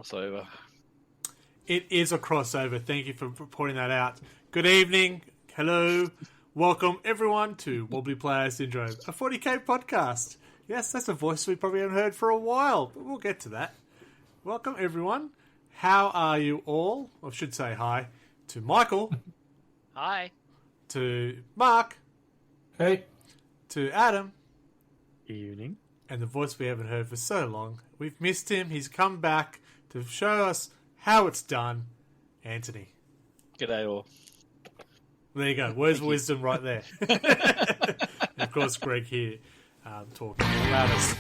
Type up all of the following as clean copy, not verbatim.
crossover. It is a crossover. Thank you for pointing that out. Good evening. Hello. Welcome, everyone, to Wobbly Player Syndrome, a 40k podcast. Yes, that's a voice we probably haven't heard for a while, but we'll get to that. Welcome, everyone. How are you all? I should say hi to Michael. Hi. To Mark. Hey. To Adam. Evening. And the voice we haven't heard for so long. We've missed him. He's come back to show us how it's done. Anthony. G'day all. There you go. Words of wisdom right there. And of course, Greg here talking the loudest.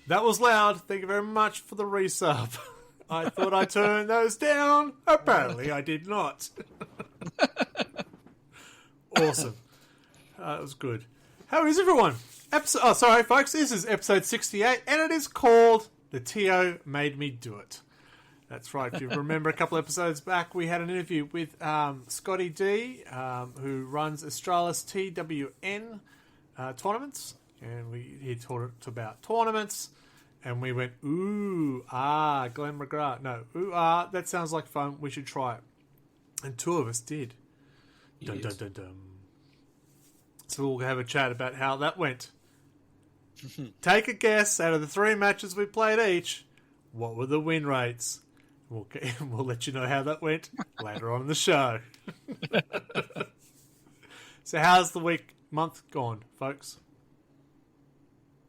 That was loud. Thank you very much for the resub. I thought I turned those down. Apparently, I did not. Awesome. That was good. How is everyone? Sorry, folks. This is episode 68, and it is called The TO Made Me Do It. That's right. If you remember a couple episodes back, we had an interview with ScottyD, who runs Australis TWN tournaments, and he talked about tournaments, and we went, ooh, Glenn McGrath. No, ooh, that sounds like fun. We should try it. And two of us did. Yes. Dun, dun, dun, dun. So we'll have a chat about how that went. Take a guess, out of the 3 matches we played each, what were the win rates? We'll let you know how that went later on in the show. So how's the month gone, folks?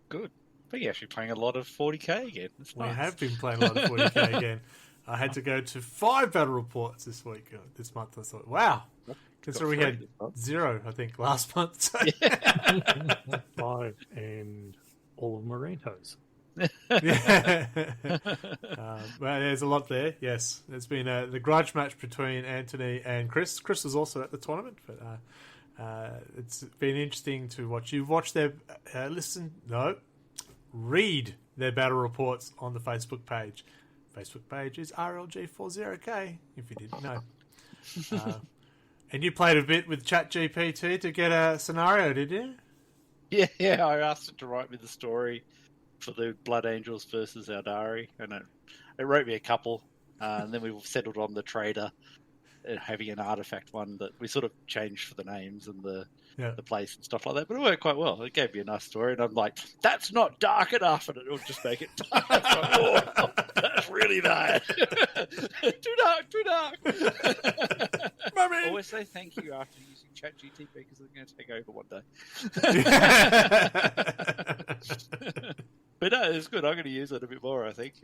Good. But you're actually playing a lot of 40k again. That's nice. I have been playing a lot of 40k again. I had to go to 5 battle reports this month. I thought, wow. Considering we had 0, I think, last month. So. Yeah. 5 and all of Marinos. Yeah. Well, there's a lot there, yes. There's been the grudge match between Anthony and Chris. Chris was also at the tournament, but it's been interesting to watch. You've watched their... read their battle reports on the Facebook page. Facebook page is RLG40K, if you didn't know. And you played a bit with ChatGPT to get a scenario, did you? Yeah, I asked it to write me the story for the Blood Angels versus Aeldari, and it wrote me a couple, and then we settled on the trader having an artifact one that we sort of changed for the names and the place and stuff like that, but it worked quite well. It gave me a nice story, and I'm like, that's not dark enough, and it'll just make it dark. Oh, that's really bad. Too dark. Mummy! Always say thank you after using ChatGPT because it's going to take over one day. But no, it's good. I'm going to use it a bit more, I think.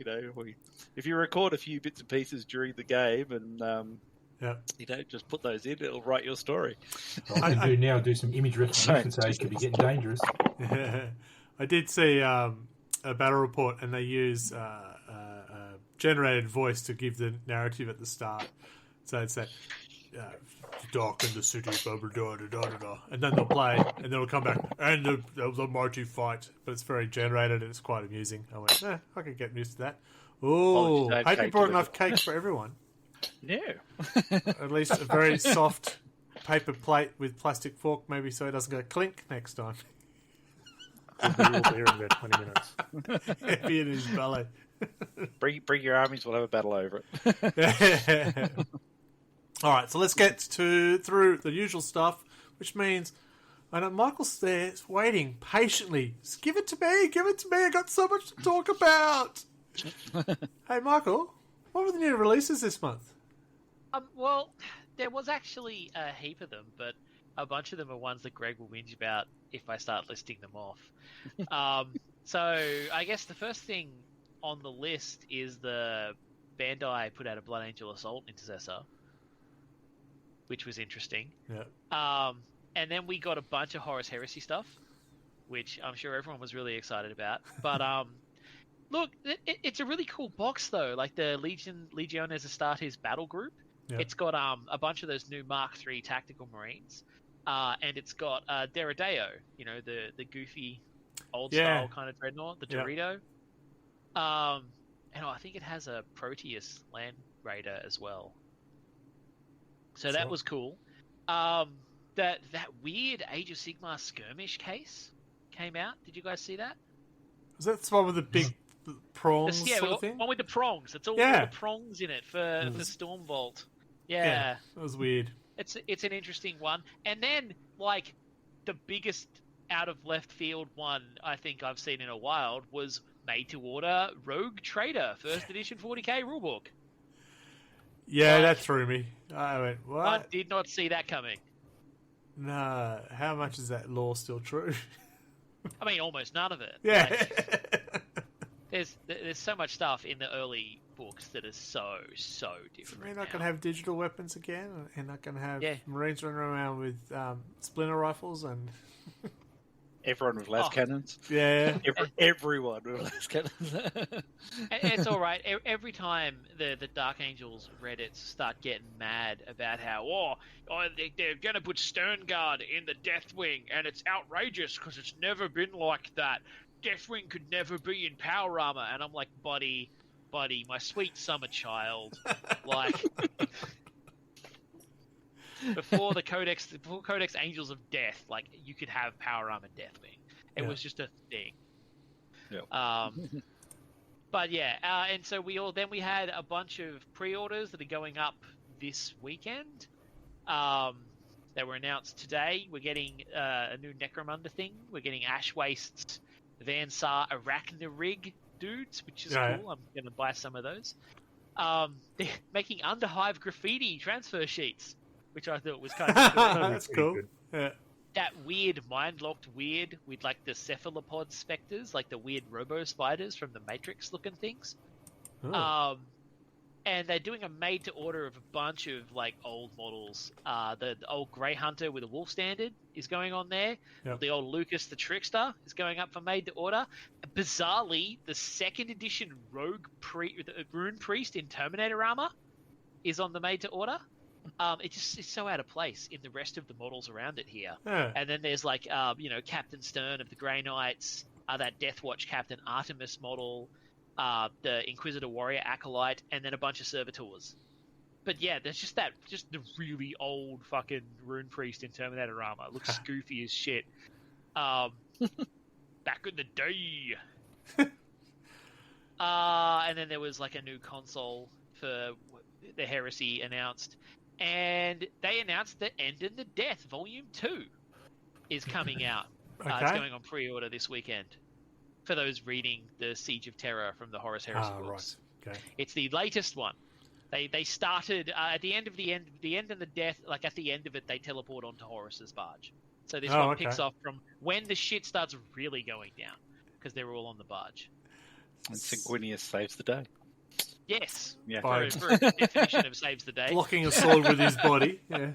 If you record a few bits and pieces during the game and just put those in, it'll write your story. All I can do now do some image recognition, so it could be getting dangerous. I did see a battle report, and they use generated voice to give the narrative at the start. So it's that dark in the city, blah, blah, blah, blah, blah, blah. And then they'll play, and then it'll come back, and there was a mighty fight. But it's very generated, and it's quite amusing. I went, I could get used to that. Oh, hope you brought enough cake for everyone. No. At least a very soft paper plate with plastic fork, maybe, so it doesn't go clink next time. We'll be here in about 20 minutes. Heavy in his belly. Bring your armies, we'll have a battle over it. All right, so let's get through the usual stuff, which means I know Michael's there waiting patiently. Just give it to me. I got so much to talk about. Hey, Michael, what were the new releases this month? Well, there was actually a heap of them, but a bunch of them are ones that Greg will whinge about if I start listing them off. So I guess the first thing on the list is the Bandai put out a Blood Angel Assault Intercessor, which was interesting. Yeah. And then we got a bunch of Horus Heresy stuff, which I'm sure everyone was really excited about. But look, it's a really cool box though. Like the Legiones Astartes battle group. Yeah. It's got a bunch of those new Mark III tactical marines, and it's got Deredeo, the goofy old style kind of dreadnought, the Dorito. And I think it has a Proteus Land Raider as well. So that was cool. That weird Age of Sigmar skirmish case came out. Did you guys see that? Was that the one with the big prongs Yeah, sort of thing. one with the prongs. It's all Yeah. the prongs in it for Stormvault. Yeah. Yeah, that was weird. It's an interesting one. And then, like, the biggest out of left field one I think I've seen in a while was made to order Rogue Trader, first edition 40k rulebook. Yeah, Like, that threw me. I went, what? I did not see that coming. Nah, how much is that lore still true? I mean, almost none of it. Yeah. Like, there's so much stuff in the early books that is so different. We're not going to have digital weapons again, and not going to have Yeah. Marines running around with splinter rifles and... Everyone with las cannons. Yeah. Everyone with las cannons. It's all right. Every time the Dark Angels Reddits start getting mad about how they're going to put Sternguard in the Deathwing, and it's outrageous because it's never been like that. Deathwing could never be in power armor, and I'm like, buddy, my sweet summer child, like. Before Codex Angels of Death, like, you could have power armor Deathwing. It was just a thing. Yeah. But yeah, and so we had a bunch of pre-orders that are going up this weekend. They were announced today. We're getting a new Necromunda thing. We're getting Ashwaste's Van Sar Arachnarig dudes, which is cool. I'm going to buy some of those. They're making Underhive graffiti transfer sheets, which I thought was kind of cool. That's cool. Yeah. That weird mind-locked weird with, like, the cephalopod specters, like the weird robo-spiders from the Matrix-looking things. Oh. And they're doing a made-to-order of a bunch of, like, old models. The old Grey Hunter with a wolf standard is going on there. Yep. The old Lucas the Trickster is going up for made-to-order. Bizarrely, the second edition Rune Priest in Terminator armor is on the made-to-order. It's so out of place in the rest of the models around it here. Yeah. And then there's, like, Captain Stern of the Grey Knights, that Deathwatch Captain Artemis model, the Inquisitor Warrior Acolyte, and then a bunch of Servitors. But yeah, there's just the really old fucking Rune Priest in Terminator armor. Looks goofy as shit. Back in the day. And then there was, like, a new console for the Heresy announced. And they announced that End in the Death Volume 2 is coming out. Okay. It's going on pre-order this weekend. For those reading the Siege of Terror from the Horus Heresy books. Right. Okay. It's the latest one. They started at the end and the death, like at the end of it, they teleport onto Horus's barge. So this one picks off from when the shit starts really going down, because they're all on the barge. And Sanguinius saves the day. Yes. Yeah. For a definition of saves the day. Blocking a sword with his body. Yeah.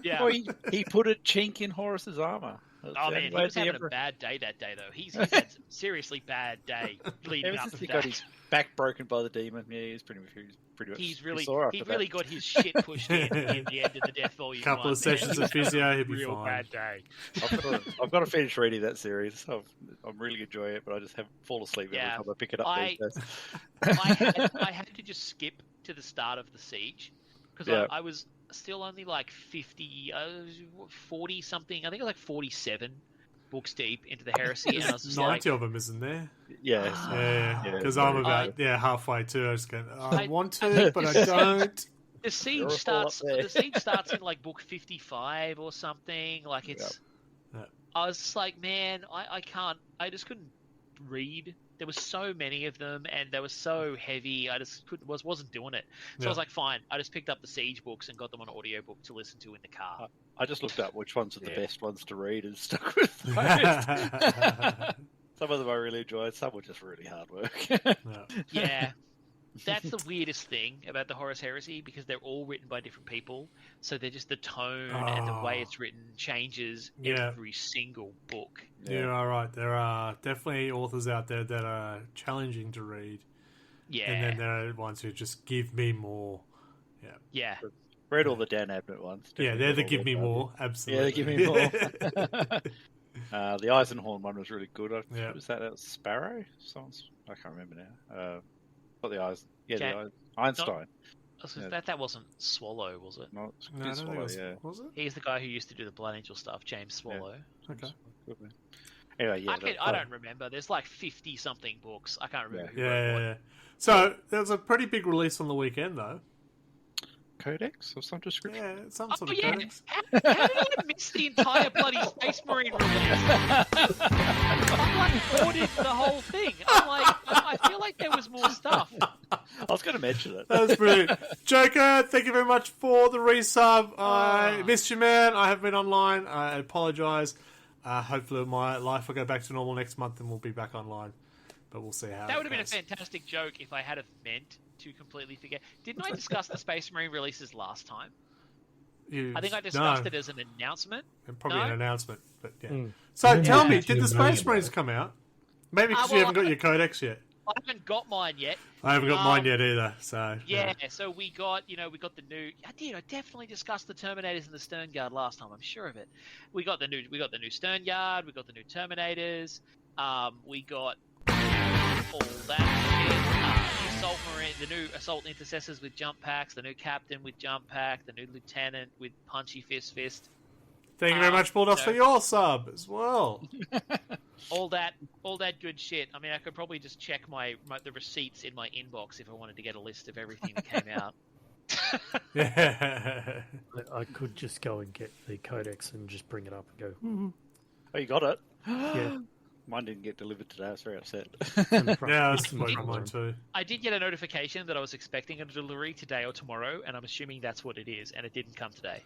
Yeah. Well, he put a chink in Horus's armor. Oh man, he was having a bad day that day though. He's had some seriously bad day leading Ever up since to he that. got his back broken by the demon, yeah, he's pretty much He sore after really that. got his shit pushed in the End of the Death Volume. Couple 1. of sessions of physio, he'll be Real fine. bad day. I've got to finish reading that series. I'm really enjoying it, but I just have fall asleep every time I pick it up these days. I had to just skip to the start of the siege because I was still only like 40 something. I think it was like 47 books deep into the heresy, and I was just 90 of them, isn't there? Yeah. Because I'm about halfway too. I was going, I want to, but I don't. The siege starts in like book 55 or something. Like it's. Yep. I was just like, man, I can't. I just couldn't read. There was so many of them, and they were so heavy. I just wasn't doing it. So I was like, fine. I just picked up the siege books and got them on audiobook to listen to in the car. I just looked up which ones are the best ones to read and stuck with those. Some of them I really enjoyed. Some were just really hard work. Yeah. That's the weirdest thing about the Horus Heresy, because they're all written by different people. So they're just the tone and the way it's written changes every single book. Yeah, all right. There are definitely authors out there that are challenging to read. Yeah. And then there are ones who just give me more. Yeah. Read all the Dan Abnett ones. Yeah, they're the give me more. Absolutely. Yeah, they give me more. The Eisenhorn one was really good. What was that? That was Sparrow? I can't remember now. Not the eyes. Yeah, the Einstein. That wasn't Swallow, was it? No, No, Swallow, was it? He's the guy who used to do the Blood Angel stuff, James Swallow. Okay. Good, man. Anyway, yeah. I don't remember. There's like 50 something books. I can't remember. Who wrote Yeah. what. Yeah. So there was a pretty big release on the weekend, though. Codex of some description. Yeah, some sort Oh of yeah. codex. How did I miss the entire bloody Space Marine release? I'm like hoarded the whole thing. I'm like, I feel like there was more stuff. I was going to mention it. That was brilliant. Joker, thank you very much for the resub. I missed you, man. I have been online. I apologise. Hopefully my life will go back to normal next month and we'll be back online. But we'll see how That it would have been a goes. fantastic joke if I had have meant to completely forget. Didn't I discuss the Space Marine releases last time? I think I discussed it as an announcement. Probably No? an announcement, but yeah. Mm. So Yeah, tell me, actually did the knowing Space about Marines it. come out? Maybe because you well, haven't got your codex yet. I haven't got mine yet. I haven't got mine yet either. So Yeah, so we got the new. I definitely discussed the Terminators and the Stern Guard last time. I'm sure of it. We got the new Stern Guard. We got the new Terminators. We got all that shit. The Assault Marine, the new Assault Intercessors with jump packs, the new Captain with jump pack, the new Lieutenant with punchy fist. Thank you very much, Bulldogs, for your sub as well. All that good shit. I mean, I could probably just check the receipts in my inbox if I wanted to get a list of everything that came out. Yeah. I could just go and get the codex and just bring it up and go. Oh, you got it? Yeah. Mine didn't get delivered today. I was very upset. Yeah, that's It's my fine. mine too. I did get a notification that I was expecting a delivery today or tomorrow, and I'm assuming that's what it is, and it didn't come today.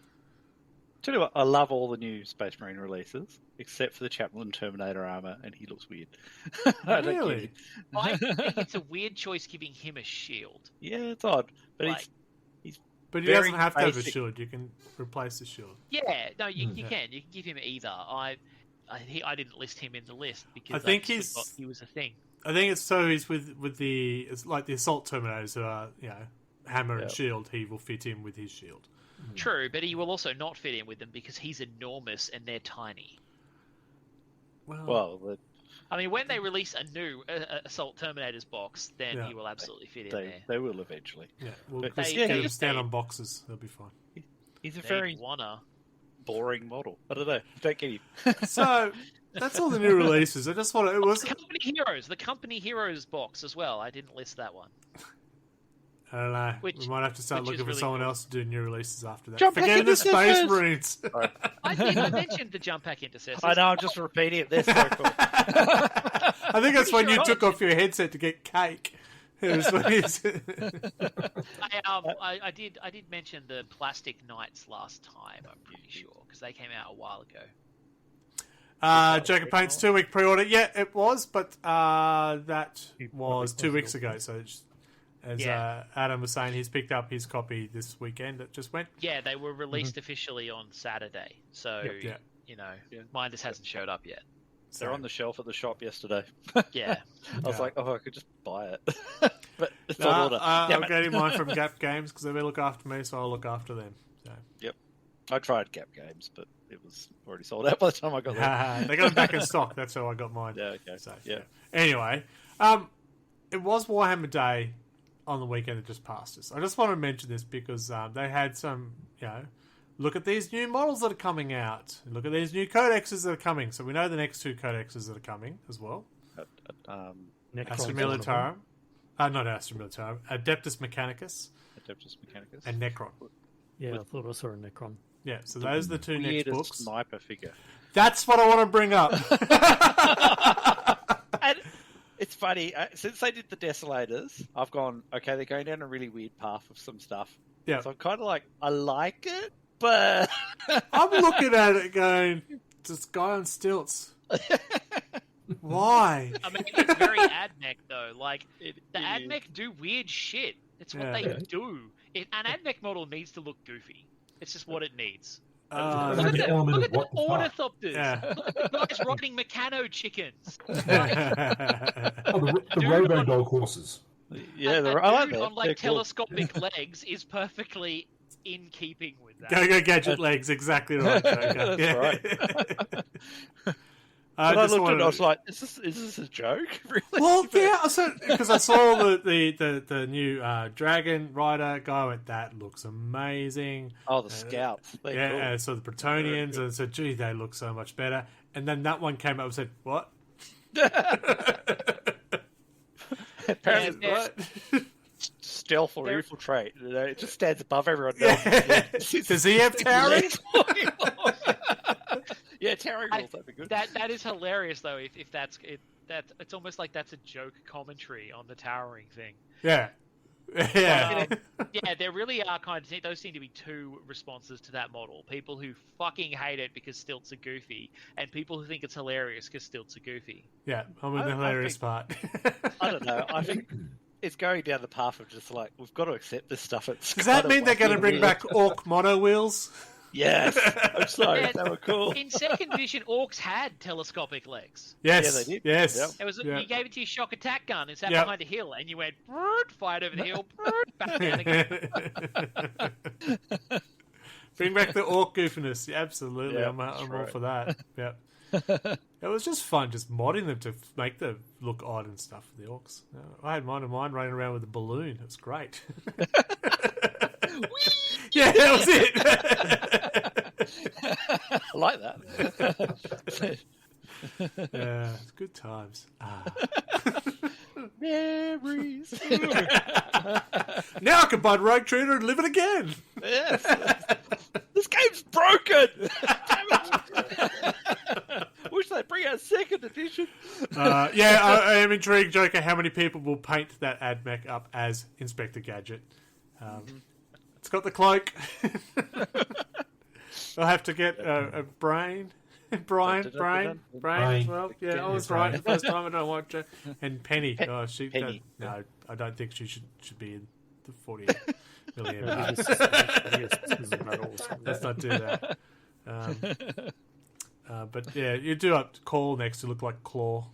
Tell you what, I love all the new Space Marine releases, except for the Chaplain Terminator armor, and he looks weird. I don't get Really? it. I think it's a weird choice giving him a shield. Yeah, it's odd, but Like- But he Very doesn't have to have a basic. shield. You can replace the shield. Yeah, no, you Yeah. can give him either. I didn't list him in the list because I think just forgot he was a thing. I think it's so he's with the it's like the assault terminators who are hammer and Yeah. shield. He will fit in with his shield. True, but he will also not fit in with them because he's enormous and they're tiny. well, I mean, when they release a new Assault Terminators box, then Yeah. he will absolutely fit in there. they will eventually. Yeah, we'll But just they- get him they- stand on boxes. They'll be fine. He's a They very wanna. boring model. I don't know. Don't get him. So that's all the new releases. I just want to. It was. The Company Heroes box as well. I didn't list that one. I don't know. Which- We might have to start which is looking for really someone cool. else to do new releases after that. Jump back Forget into the Space Sisters! Marines. I mentioned the Jump Pack Intercessors. I know. I'm just repeating it. They're so cool. I think that's when Pretty you sure took off your headset to get cake. It was when he's- I did mention the Plastic Knights last time. I'm pretty sure because they came out a while ago. Joker Paint's 2-week pre-order. Yeah, it was, but that was 2 weeks ago. So as Yeah. Adam was saying, he's picked up his copy this weekend. It just went. Yeah, they were released officially on Saturday, so Yeah. mine just hasn't showed up yet. They're on the shelf at the shop yesterday. Yeah, I was Yeah. like, oh, I could just buy it. But it's No, on order. I'm Damn it. getting mine from Gap Games because they look after me, so I'll look after them. So. I tried Gap Games, but it was already sold out by the time I got there. They got them back in stock. That's how I got mine. Yeah, okay. So, Yeah. Anyway, it was Warhammer Day on the weekend that just passed us. I just want to mention this because they had some, look at these new models that are coming out. Look at these new codexes that are coming. So we know the next two codexes that are coming as well. Necron's Astra one of them. Militarum. Not Astra Militarum. Adeptus Mechanicus Adeptus Mechanicus. and Necron. Yeah, I thought I saw a Necron. Yeah, so those are the two next Weirdest books. sniper figure. That's what I want to bring up. And it's funny, since they did the Desolators, I've gone, okay, they're going down a really weird path of some stuff. Yeah. So I'm kind of like, I like it, but... I'm looking at it going, this guy on stilts. Why? I mean it's very AdMech though. Like the is. AdMech do weird shit. It's what Yeah. they do. An AdMech model needs to look goofy. It's just what it needs. Uh, Look at the the, element look of at the what the fuck. ornithopters. Yeah. Look at the guys riding mechano chickens. Oh, the Robo Dog horses. Yeah, A I like dude that. on like They're cool. telescopic legs is perfectly in keeping with that. Go gadget legs, exactly right. Joker. That's Yeah. But I looked at it, wanted I was like, is this a joke? Really? Well, yeah, because I saw the new Dragon Rider guy went, that looks amazing. Oh, the scouts. Yeah, Cool. and I saw the Bretonians and said, gee, they look so much better. And then that one came up and said, what? Apparently, Yeah, What? stealth or infiltrate. It just stands above everyone Yeah. else. Does he have towering? Yeah, towering rules, that'd be good. That is hilarious though. If that's it, it's almost like that's a joke commentary on the towering thing. Yeah. Yeah. Yeah, there really are those seem to be two responses to that model. People who fucking hate it because stilts are goofy, and people who think it's hilarious because stilts are goofy. Yeah, I'm in the hilarious part. I don't know. I think it's going down the path of just like, we've got to accept this stuff. Does that mean they're going to bring back Orc mono wheels? Yes, I'm sorry. Yeah, They were cool. In second edition, orcs had telescopic legs. Yes. Yeah, they did. Yes. Yep. It was Yeah. you gave it to your shock attack gun and sat Yep. behind a hill, and you went fired over the hill, back down again. Bring back the orc goofiness. Yeah, absolutely. Yeah, I'm all right. for that. Yep. It was just fun, just modding them to make them look odd and stuff for the orcs. I had mine running around with a balloon. It was great. Yeah, that was it. I like that. Yeah, it's good times. Memories. Now I can buy Rogue Trader and live it again. Yes. This game's broken. Damn it. Wish they'd bring out second edition. Yeah, I am intrigued, Joker, how many people will paint that AdMech up as Inspector Gadget. It's got the cloak. I'll have to get a brain. Brain as well. Yeah, I was right the first time I don't watch it. And Penny. Oh, she. Penny. No, I don't think she should be in the 48 million. Let's not do that. But yeah, you do have to call next to look like Claw.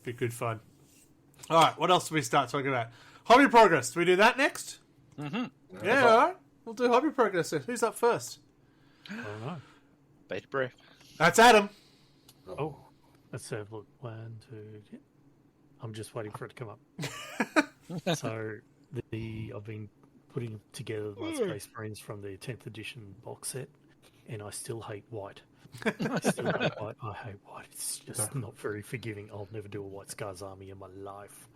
Be good fun. All right, what else do we start talking about? Hobby progress. Do we do that next? Mm-hmm. Yeah, all right. We'll do hobby progress then. Who's up first? I don't know. Beta breath. That's Adam. Oh, let's have a look. 1, 2. Yeah. I'm just waiting for it to come up. So I've been putting together my Space Marines from the 10th edition box set, and I still hate white. I hate white. It's just not very forgiving. I'll never do a White Scars army in my life.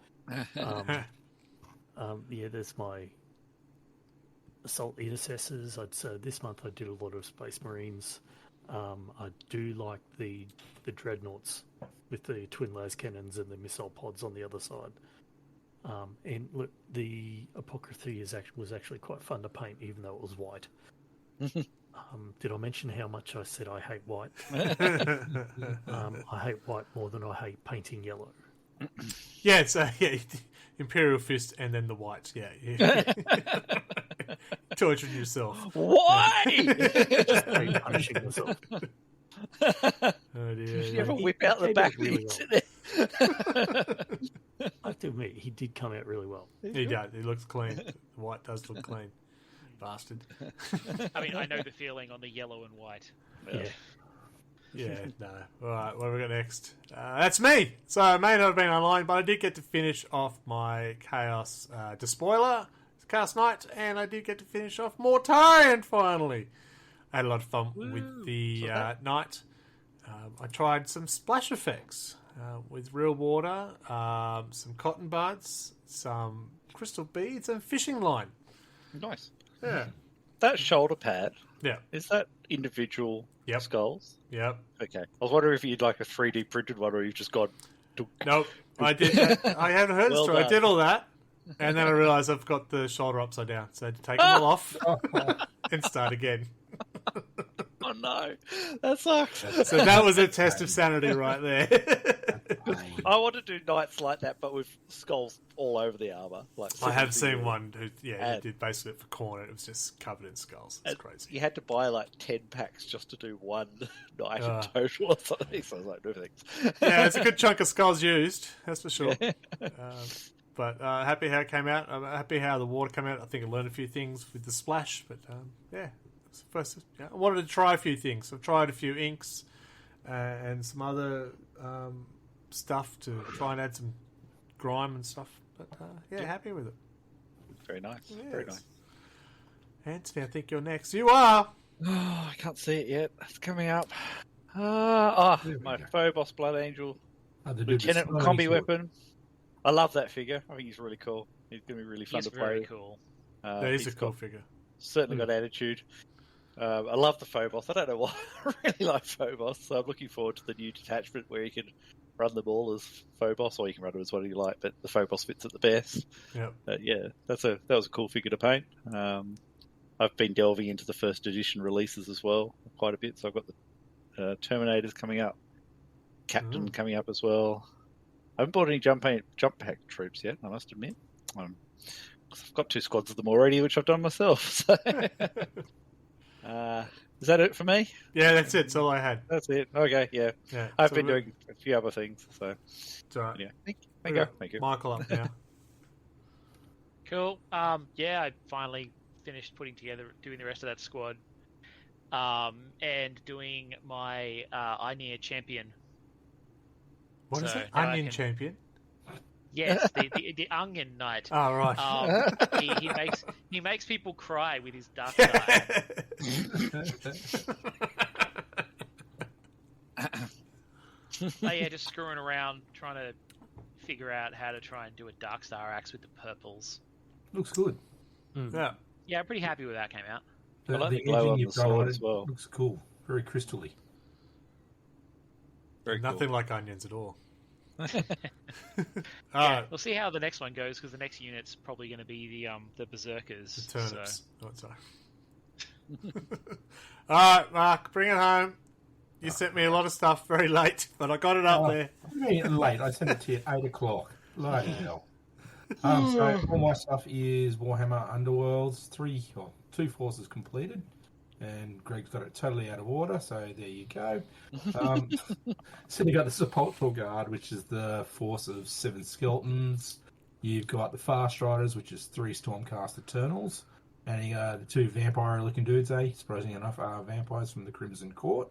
Yeah, there's my Assault Intercessors. I'd say this month I did a lot of Space Marines. I do like the Dreadnoughts with the twin las cannons and the missile pods on the other side. And look, the Apocryphy was actually quite fun to paint, even though it was white. Did I mention how much I said I hate white? I hate white more than I hate painting yellow. Yeah, it's Imperial Fist and then the white. Yeah. Torturing yourself. Why? Just punishing myself. Oh dear. Did you ever whip out the back of the internet? I have to admit, he did come out really well. He does. He looks clean. The white does look clean. Bastard. I mean, I know the feeling on the yellow and white. Yeah. Yeah, no. All right, what have we got next? That's me. So I may not have been online, but I did get to finish off my Chaos Despoiler, Chaos Knight, and I did get to finish off Mortarion finally. I had a lot of fun with the Knight. I tried some splash effects with real water, some cotton buds, some crystal beads, and fishing line. Nice. Yeah. That shoulder pad, Yeah. is that individual Yep. skulls? Yep. Okay. I was wondering if you'd like a 3D printed one or you've just got... Nope. I did. I haven't heard the Well story. I done. did all that, and then I realised I've got the shoulder upside down, so I had to take them all off and start again. Oh no, that sucks. So that was a test of sanity right there. I want to do knights like that, but with skulls all over the armor. Like I have symmetry. seen one who, who And- did basically it for corner. It was just covered in skulls. It's And crazy. You had to buy like 10 packs just to do one knight in Uh. total or something. So I was like, no thanks. Yeah, it's a good chunk of skulls used, that's for sure. But happy how it came out. I'm happy how the water came out. I think I learned a few things with the splash, but yeah, First, I wanted to try a few things. I've tried a few inks and some other stuff to try and add some grime and stuff. But happy with it. Very nice. Yes. Very nice. Anthony, I think you're next. You are. Oh, I can't see it yet. It's coming up. My Phobos Blood Angel Lieutenant with combi weapon. I love that figure. I think he's really cool. He's going to be really fun to play. Very cool. He's a cool figure. Certainly got attitude. I love the Phobos. I don't know why. I really like Phobos, so I'm looking forward to the new detachment where you can run them all as Phobos, or you can run them as what you like, but the Phobos fits at the best. Yep. That was a cool figure to paint. I've been delving into the first edition releases as well quite a bit, so I've got the Terminators coming up, Captain coming up as well. I haven't bought any jump pack troops yet, I must admit. I've got 2 squads of them already, which I've done myself. So. Is that it for me? Yeah, that's it. That's all I had. That's it. Okay, yeah. I've been doing a few other things, so. It's all right. Yeah. Thank you. Michael up now. Cool. I finally finished doing the rest of that squad, and doing my Ynir champion. What is it? Onion champion? Yes, the Onion Knight. Oh, right. He makes people cry with his dark side. Just screwing around, trying to figure out how to try and do a Dark Star axe with the purples. Looks good. Yeah. Yeah, I'm pretty happy with that came out. I like the glow on the sword as well. Looks cool. Very crystally. Very Nothing cool. like onions at all. We'll see how the next one goes, because the next unit's probably going to be the berserkers. The turnips. So. Oh, sorry. All right, Mark, bring it home. You sent me a lot of stuff very late, but I got it up there. What do you mean late? I sent it to you at 8 o'clock. Bloody hell. So all my stuff is Warhammer Underworlds, 2 forces completed. And Greg's got it totally out of order, so there you go. So you've got the Sepulchral Guard, which is the force of 7 skeletons. You've got the Fast Riders, which is 3 Stormcast Eternals. And you got the 2 vampire-looking dudes, surprisingly enough, are vampires from the Crimson Court.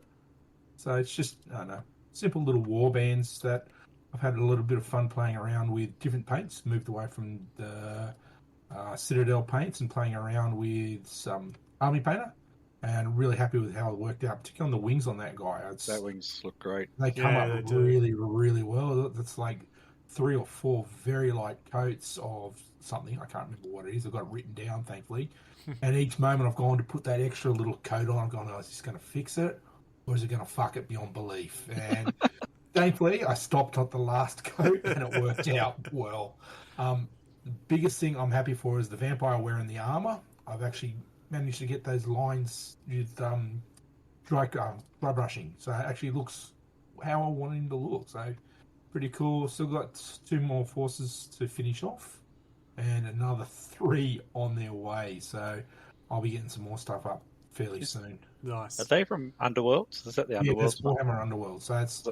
So it's just, I don't know, simple little war bands that I've had a little bit of fun playing around with different paints. Moved away from the Citadel paints and playing around with some Army Painter. And really happy with how it worked out, particularly on the wings on that guy. That wings look great. They come up really, really well. That's like 3 or 4 very light coats of something. I can't remember what it is. I've got it written down, thankfully. And each moment I've gone to put that extra little coat on, I've gone, is this going to fix it? Or is it going to fuck it beyond belief? And thankfully, I stopped at the last coat and it worked out well. The biggest thing I'm happy for is the vampire wearing the armor. I've actually managed to get those lines with dry brushing, so it actually looks how I want him to look. So pretty cool. Still got 2 more forces to finish off, and another 3 on their way. So I'll be getting some more stuff up fairly soon. Nice. Are they from Underworlds? Is that the Underworlds? Yeah, that's Warhammer Underworlds. So it's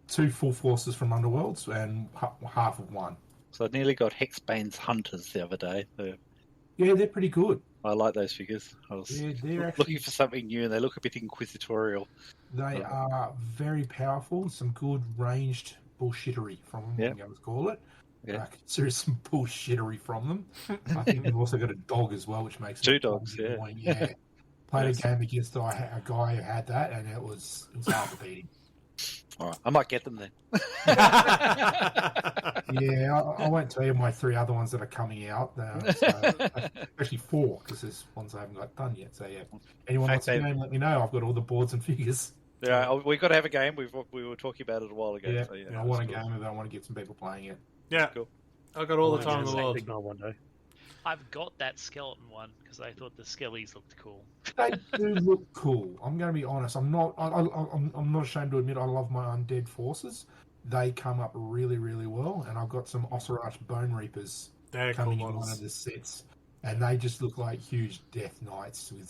2 full forces from Underworlds and half of 1. So I nearly got Hexbane's Hunters the other day. Yeah, they're pretty good. I like those figures. I was looking for something new, and they look a bit inquisitorial. They are very powerful. Some good ranged bullshittery from them, I'm going to call it. Yeah. There's some bullshittery from them. I think they've also got a dog as well, which makes 2 dogs, annoying. Yeah. Played a game against a guy who had that, and it was hard to beat him. All right, I might get them then. Yeah, I won't tell you my 3 other ones that are coming out. Actually 4, because there's ones I haven't got done yet. So yeah, anyone wants a game, let me know. I've got all the boards and figures. Yeah, we've got to have a game. We were talking about it a while ago. Yeah, so I want a game, and I want to get some people playing it. Yeah, cool. I've got all the time in the world. Signal one day. I've got that skeleton one because I thought the skellies looked cool. They do look cool. I'm going to be honest. I'm not ashamed to admit I love my undead forces. They come up really, really well, and I've got some Osirach Bone Reapers coming in one of the sets, and they just look like huge death knights with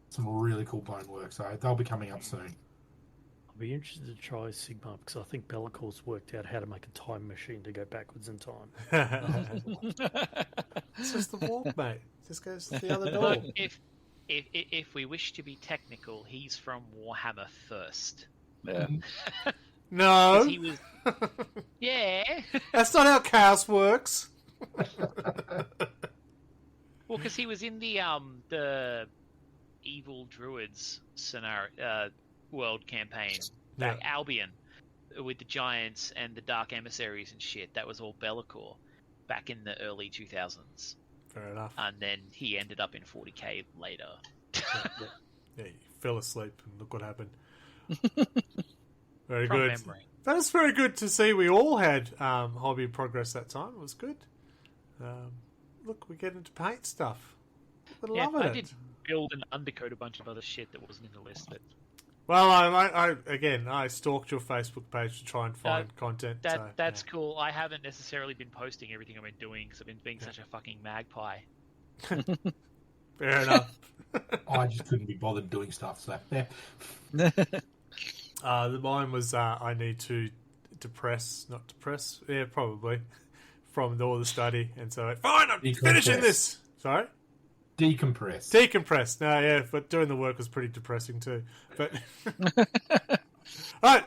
some really cool bone work. So they'll be coming up soon. I'll be interested to try Sigma because I think Bellacor's worked out how to make a time machine to go backwards in time. It's just the walk, mate. Just goes to the other door. Look, if we wish to be technical, he's from Warhammer first. Yeah. No. 'Cause he was, yeah. That's not how chaos works. Well, because he was in the evil druids scenario world campaign, back Albion, with the giants and the dark emissaries and shit. That was all Be'lakor back in the early 2000s. Fair enough. And then he ended up in 40k later. Yeah, he fell asleep and look what happened. Very From good. memory. That is very good to see. We all had hobby progress that time. It was good. Look, we get into paint stuff. We're loving I it. did build and undercoat a bunch of other shit that wasn't in the list. But Well, I stalked your Facebook page to try and find content. that's cool. I haven't necessarily been posting everything I've been doing because I've been being such a fucking magpie. Fair enough. I just couldn't be bothered doing stuff. So yeah. Mine was I need to not depress. Yeah, probably from all the study, and so fine. I'm finishing this. Sorry. Decompress. No, yeah, but doing the work was pretty depressing too. But all right,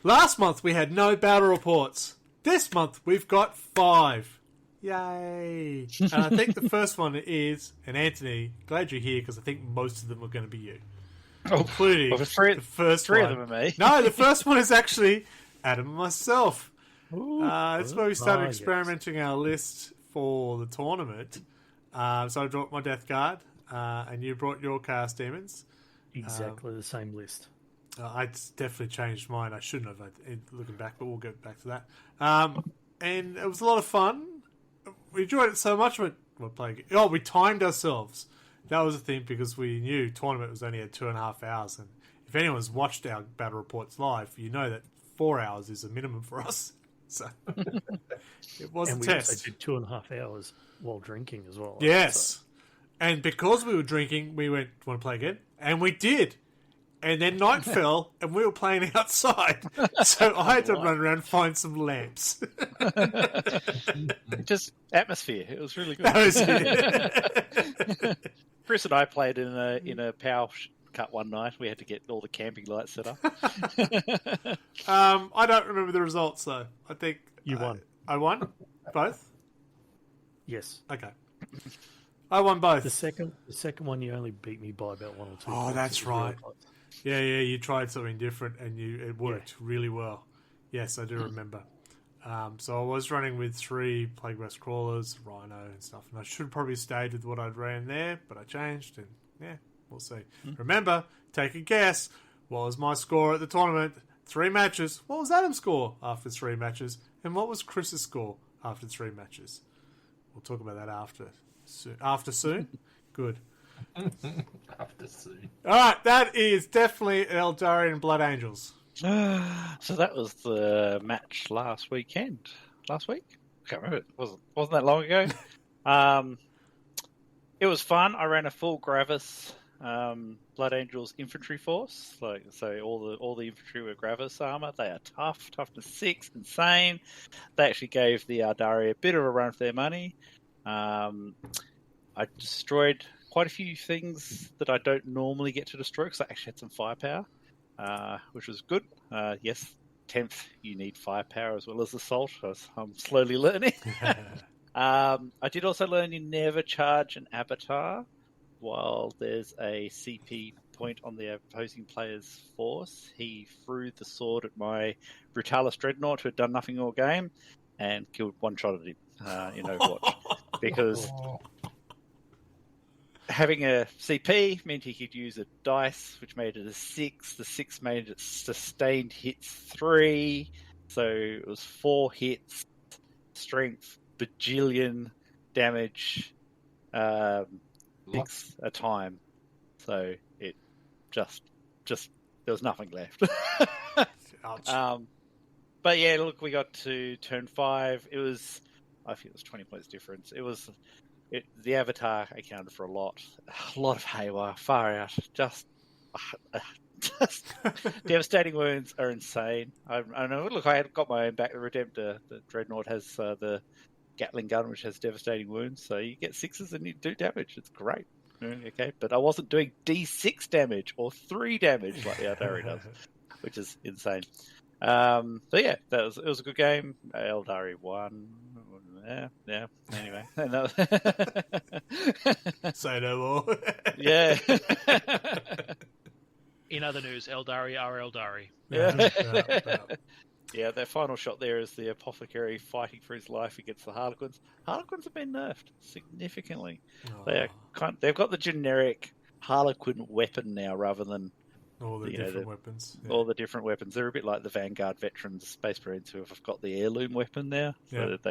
last month we had no battle reports. This month we've got 5. Yay! And I think the first one is, and Anthony, glad you're here because I think most of them are going to be you, including the first three one. of them are me. No, the first one is actually Adam and myself. It's where we started yes. experimenting our list for the tournament. So I brought my Death Guard, and you brought your Chaos Demons. Exactly the same list. I definitely changed mine. I shouldn't have, looking back, but we'll get back to that. And it was a lot of fun. We enjoyed it so much. We timed ourselves. That was the thing because we knew tournament was only at 2.5 hours. And if anyone's watched our battle reports live, you know that 4 hours is a minimum for us. So it was And a we test. also did 2.5 hours while drinking as well. Yes. So, And because we were drinking, we went, want to play again? And we did. And then night fell, and we were playing outside. So I had to run around and find some lamps. Just atmosphere. It was really good. That was it. Chris and I played in a power cut one night. We had to get all the camping lights set up. I don't remember the results, though. I think... You won. I won? Both? yes. Okay. I won both. The second one, you only beat me by about 1 or 2 Oh, points. that's It was really right. close. Yeah, you tried something different, and it worked really well. Yes, I do remember. So I was running with 3 Plague West Crawlers, Rhino and stuff, and I should have probably stayed with what I'd ran there, but I changed, and yeah, we'll see. Remember, take a guess. What was my score at the tournament? 3 matches. What was Adam's score after 3 matches? And what was Chris's score after 3 matches? We'll talk about that after soon? Good. After soon. All right, that is definitely Aeldari and Blood Angels. So that was the match last week? I can't remember. It wasn't that long ago. It was fun. I ran a full Gravis Blood Angels infantry force. So all the infantry were Gravis armor. They are toughness 6, insane. They actually gave the Aeldari a bit of a run for their money. I destroyed quite a few things that I don't normally get to destroy because I actually had some firepower, which was good. Yes, 10th, you need firepower as well as assault, as I'm slowly learning. I did also learn you never charge an avatar while there's a CP point on the opposing player's force. He threw the sword at my Brutalis Dreadnought, who had done nothing all game, and killed one-shotted him in Overwatch. Because having a CP meant he could use a dice, which made it a 6. The 6 made it sustained hits 3. So it was 4 hits, strength, bajillion damage, 6 a time. So it just there was nothing left. Ouch. But yeah, look, we got to turn 5. I think it was 20 points difference. The avatar accounted for a lot of haywire, far out. Just devastating wounds are insane. I know. Look, I had got my own back. The Redemptor, the Dreadnought has the Gatling gun, which has devastating wounds. So you get 6s and you do damage. It's great. Okay, but I wasn't doing D6 damage or 3 damage like the Aeldari does, which is insane. But yeah, it was a good game. Aeldari won. Yeah. Anyway, Say no more. yeah. In other news, Aeldari are Aeldari. Yeah. Yeah, their final shot there is the apothecary fighting for his life against the Harlequins. Harlequins have been nerfed significantly. They've got the generic Harlequin weapon now rather than All the different weapons. Yeah. All the different weapons. They're a bit like the Vanguard veterans, Space Marines, who have got the heirloom weapon now. So that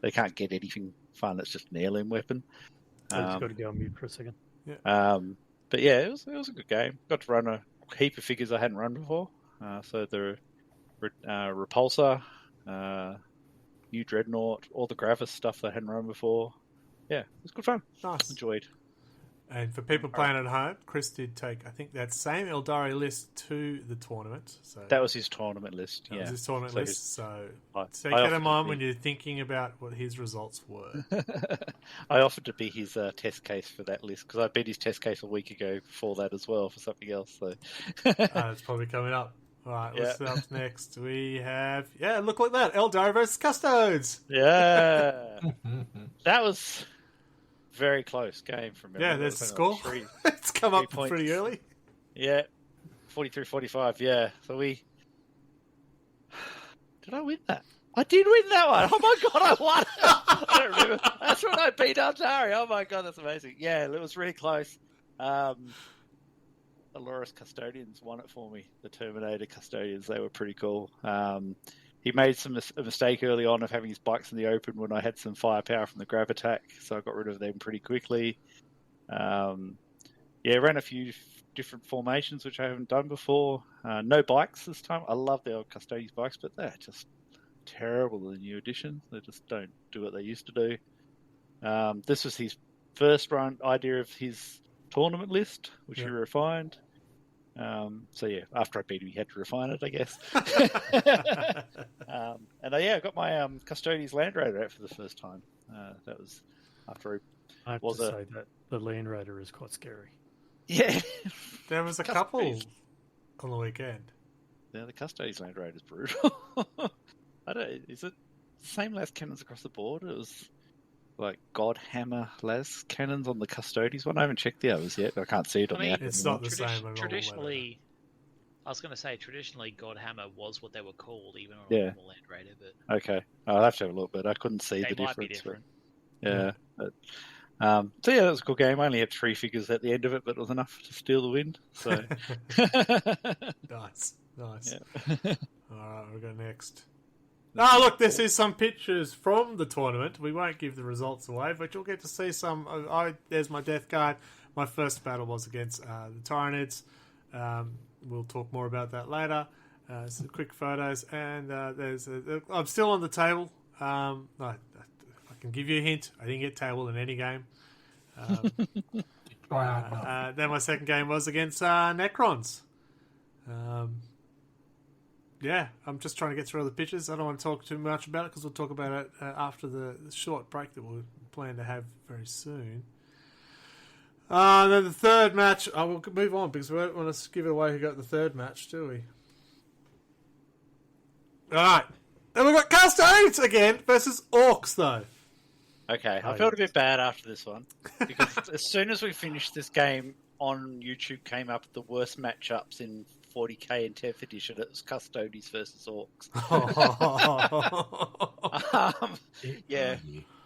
they can't get anything fun. It's just an heirloom weapon. I just got to go on mute for a second. Yeah. But yeah, it was a good game. Got to run a heap of figures I hadn't run before. So the Repulsor, new Dreadnought, all the Gravis stuff that I hadn't run before. Yeah, it was good fun. Nice. Enjoyed. And for people playing at home, Chris did take, I think, that same Aeldari list to the tournament. So that was his tournament list. That was his tournament list. So take that in mind when you're thinking about what his results were. I offered to be his test case for that list because I beat his test case a week ago before that as well for something else. So it's probably coming up. All right, what's up next? We have, look like that. Aeldari versus Custodes. Yeah. That was very close game from me. Yeah, there's the score. It's come up pretty early. Yeah, 43-45, yeah. So did I win that? I did win that one. Oh my god, I won. I don't remember. That's when I beat Aeldari. Oh my god, that's amazing. Yeah, it was really close. Aloris Custodians won it for me. The Terminator Custodians, they were pretty cool. He made a mistake early on of having his bikes in the open when I had some firepower from the grab attack, so I got rid of them pretty quickly. Ran a few different formations, which I haven't done before. No bikes this time. I love the old Custodians bikes, but they're just terrible in the new edition. They just don't do what they used to do. This was his first run idea of his tournament list, which he refined. After I beat him, he had to refine it, I guess. I got my Custodian's Land Raider out for the first time. That was after I have to say that the Land Raider is quite scary. Yeah. There was a couple on the weekend. Yeah, the Custodian's Land Raider is brutal. Is it the same las cannons across the board? It was like Godhammer las cannons on the Custodians one. I haven't checked the others yet. I can't see it on the app. It's not the same. Traditionally, I was going to say, Godhammer was what they were called, even on a normal Land Raider. But okay, I'll have to have a look, but I couldn't see the difference. Might be different. That was a good game. I only had 3 figures at the end of it, but it was enough to steal the win. So nice. Yeah. All right, we'll go next. Oh, look, this is some pictures from the tournament. We won't give the results away, but you'll get to see some. There's my death card. My first battle was against the Tyranids. We'll talk more about that later. Some quick photos, and I'm still on the table. I can give you a hint. I didn't get table in any game. Then my second game was against Necrons. I'm just trying to get through all the pictures. I don't want to talk too much about it because we'll talk about it after the short break that we'll plan to have very soon. Then the third match, I will move on because we don't want to give it away who got the third match, do we? Alright. Then we've got Custodes again versus Orcs, though. Okay, I felt a bit bad after this one because as soon as we finished this game on YouTube came up the worst matchups in 40k and 10th edition. It was Custodians versus Orcs.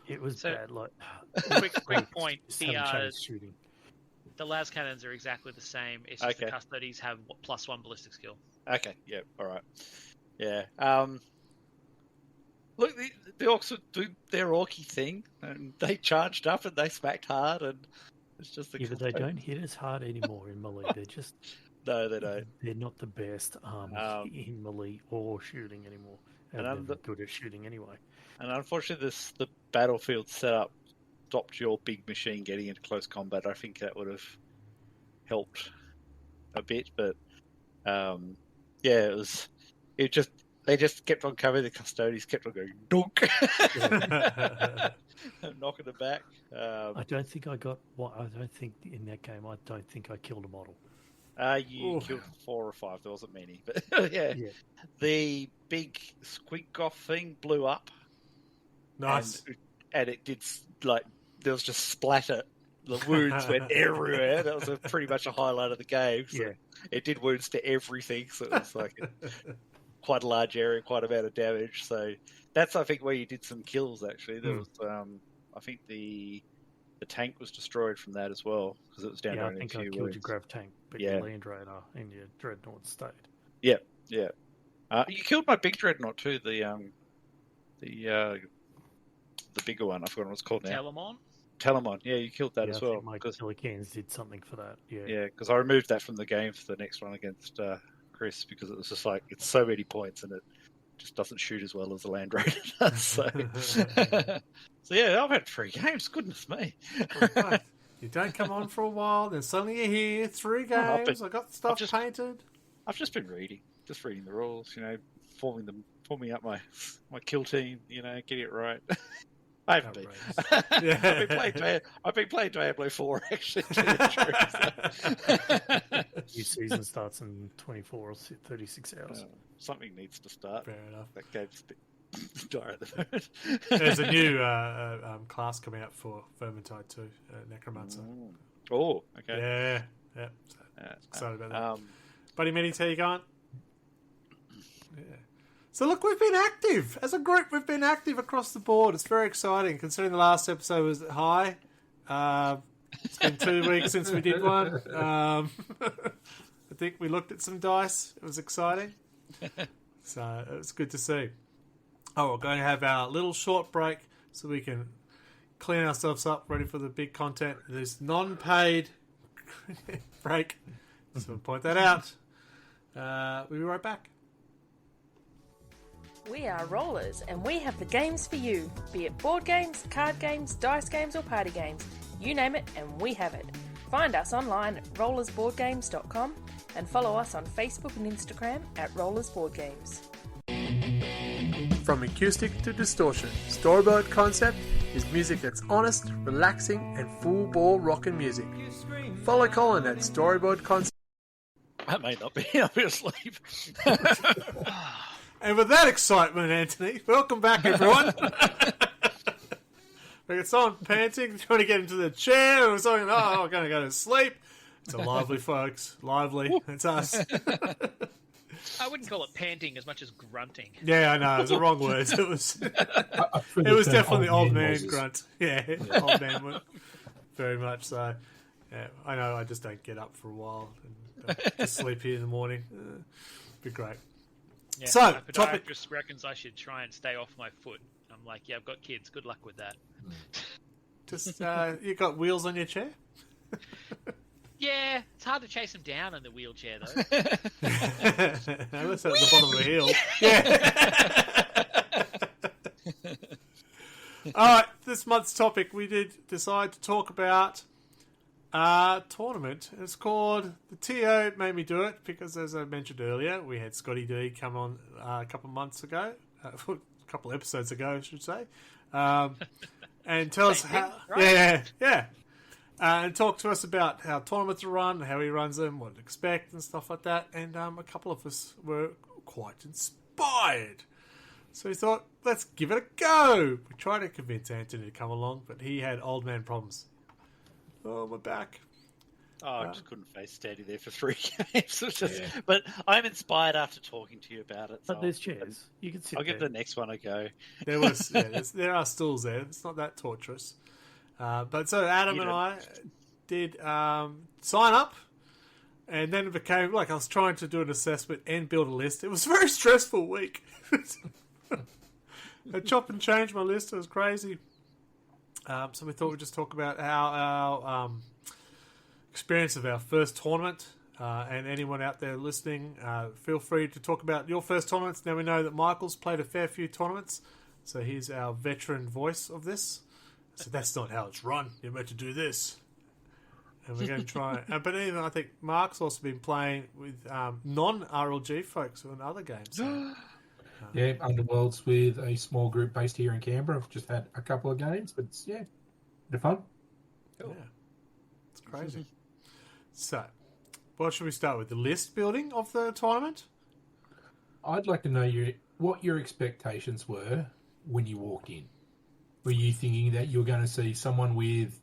It was bad. Like quick point. The las cannons are exactly the same. It's just the Custodians have +1 ballistic skill. Okay. Yeah. All right. Yeah. Look, the Orcs do their Orky thing, and they charged up and they smacked hard, and it's just but they don't hit as hard anymore in melee. They're just no, they don't. They're not the best in melee or shooting anymore. And they're not good at shooting anyway. And unfortunately, the battlefield setup stopped your big machine getting into close combat. I think that would have helped a bit, but it they just kept on coming. The custodians kept on going dunk, knocking it back. I don't think I got what. I don't think in that game. I don't think I killed a model. You killed 4 or 5. There wasn't many, but yeah. The big squig goth thing blew up. Nice. And it did, like, there was just splatter. The wounds went everywhere. That was pretty much a highlight of the game. So it did wounds to everything. So it was like quite a large area, quite a amount of damage. So that's, I think, where you did some kills, actually. There was, I think the tank was destroyed from that as well, because it was down to only a few wounds. I killed your grav tank, but your Land Raider and your Dreadnought stayed. Yeah. You killed my big Dreadnought too, the bigger one. I forgot what it's called now. Telemon. Yeah, you killed that as well. My Killicans did something for that. Yeah, because I removed that from the game for the next one against Chris, because it was just like, it's so many points and it just doesn't shoot as well as the Land Raider does. So yeah, I've had 3 games. Goodness me. You don't come on for a while, then suddenly you're here. 3 games. I got stuff painted. I've just been reading the rules. Forming up my kill team. Getting it right. I haven't been. I've been playing Diablo 4 actually. New season starts in 24 or 36 hours. Something needs to start. Fair enough. That game's a bit dire at the moment. There's a new class coming out for Vermintide too, Necromancer. Oh, okay. Yeah. Excited about that. Buddy Minnie's, how you going? Yeah. So look, we've been active. As a group, we've been active across the board. It's very exciting, considering the last episode was high. It's been 2 weeks since we did one. I think we looked at some dice. It was exciting. So it was good to see. Oh, we're going to have our little short break so we can clean ourselves up, ready for the big content. There's non-paid break. Just want to point that out. We'll be right back. We are Rollers, and we have the games for you. Be it board games, card games, dice games, or party games. You name it, and we have it. Find us online at rollersboardgames.com and follow us on Facebook and Instagram at rollersboardgames. From acoustic to distortion, Storyboard Concept is music that's honest, relaxing, and full-ball rockin' music. Follow Colin at Storyboard Concept. I may not be. I'll be asleep. And with that excitement, Anthony, welcome back, everyone. We got someone panting, trying to get into the chair, and we're talking, we're going to go to sleep. It's a lively, folks. Lively. It's us. I wouldn't call it panting as much as grunting. Yeah, I know. It was the wrong words. It was definitely the old man grunt. Yeah, old man one. Very much so. Yeah, I know. I just don't get up for a while and just sleep here in the morning. Be great. Yeah, so, my podiatrist reckons I should try and stay off my foot. I'm like, yeah, I've got kids. Good luck with that. Just you got wheels on your chair? Yeah, it's hard to chase them down in the wheelchair, though. Unless at the bottom of the hill. Yeah. All right, this month's topic, we did decide to talk about tournament. It's called the TO Made Me Do It because, as I mentioned earlier, we had ScottyD come on a couple of months ago, a couple of episodes ago, I should say, and tell us how. Right? Yeah. And talk to us about how tournaments are run, how he runs them, what to expect, and stuff like that. And a couple of us were quite inspired. So we thought, let's give it a go. We tried to convince Anthony to come along, but he had old man problems. Oh, my back. I just couldn't face standing there for 3 games. But I'm inspired after talking to you about it. So But there's chairs. You can sit I'll give the next one a go. There are stools there. It's not that torturous. But so Adam and I did sign up, and then it became like I was trying to do an assessment and build a list. It was a very stressful week. I chop and change my list. It was crazy. So we thought we'd just talk about how our experience of our first tournament. And anyone out there listening, feel free to talk about your first tournaments. Now we know that Michael's played a fair few tournaments, so he's our veteran voice of this. So that's not how it's run. You're meant to do this. And we're going to try. But even I think Mark's also been playing with non-RLG folks on other games. So. Yeah, Underworlds with a small group based here in Canberra. I've just had a couple of games, but it's, bit of fun. Yeah, it's crazy. So, what should we start with? The list building of the tournament? I'd like to know what your expectations were when you walked in. Were you thinking that you were going to see someone with,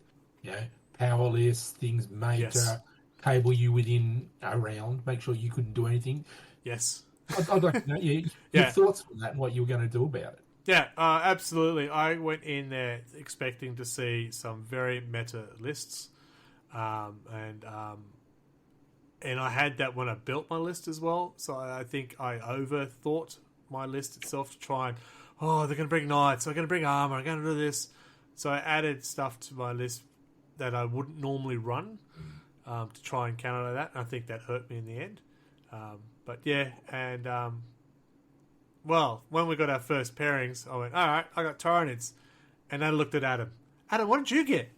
power lists, things made to table you within a round, make sure you couldn't do anything? Yes. I'd like to know your thoughts on that and what you were going to do about it. Yeah, absolutely. I went in there expecting to see some very meta lists, and I had that when I built my list as well. So I think I overthought my list itself to try and, they're going to bring knights, they're going to bring armor, I'm going to do this. So I added stuff to my list that I wouldn't normally run to try and counter that. And I think that hurt me in the end. But yeah, and when we got our first pairings, I went, all right, I got Tyranids. And I looked at Adam. Adam, what did you get?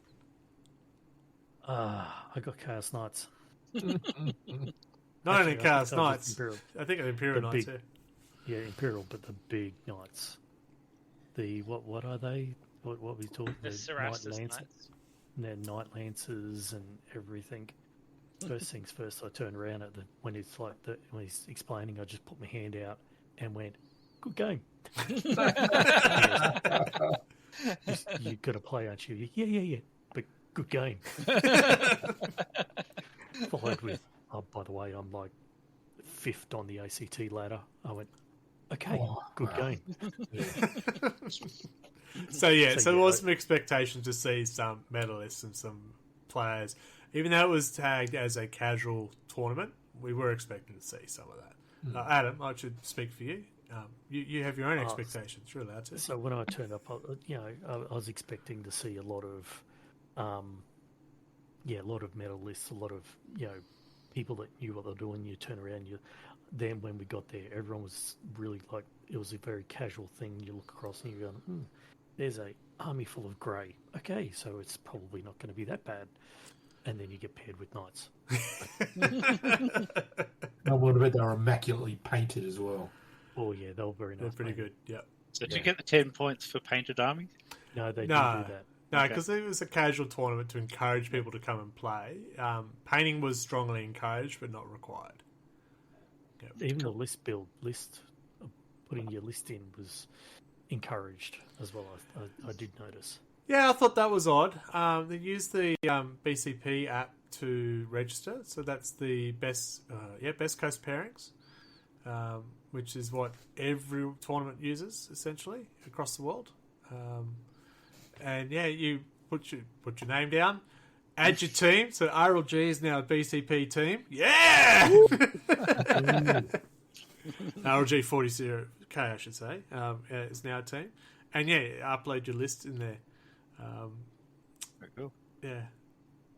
I got Chaos Knights. Not only Chaos Knights. I think Imperial Knights, yeah, Imperial, but the big Knights. The, what are they? What we talking? The Cerastus Knights. They're Knight Lancers and everything. First things first, I turned around when he's explaining, I just put my hand out and went, good game. You got to play, aren't you? Yeah. But good game. Followed with, by the way, I'm like 5th on the ACT ladder. I went, okay, good game. So there was some expectation to see some medalists and some players. Even though it was tagged as a casual tournament, we were expecting to see some of that. Adam, I should speak for you. You have your own expectations. You're allowed to. So when I turned up, I was expecting to see a lot of, medalists, a lot of people that knew what they're doing. You turn around, then when we got there, everyone was really like, it was a very casual thing. You look across and you're going, there's a army full of grey. Okay, so it's probably not going to be that bad. And then you get paired with knights. What about they were immaculately painted as well? Oh yeah, they were very nice. They're pretty good. Yeah. So did you get the 10 points for painted army? No, they didn't do that. No, because it was a casual tournament to encourage people to come and play. Painting was strongly encouraged, but not required. Yep. Even the list, putting your list in was encouraged as well. I did notice. Yeah, I thought that was odd. They used the BCP app to register, so that's the best coast pairings, which is what every tournament uses essentially across the world. And you put your name down, add your team. So RLG is now a BCP team. Yeah, RLG 40K, I should say, is now a team. And upload your list in there. Very cool. Yeah.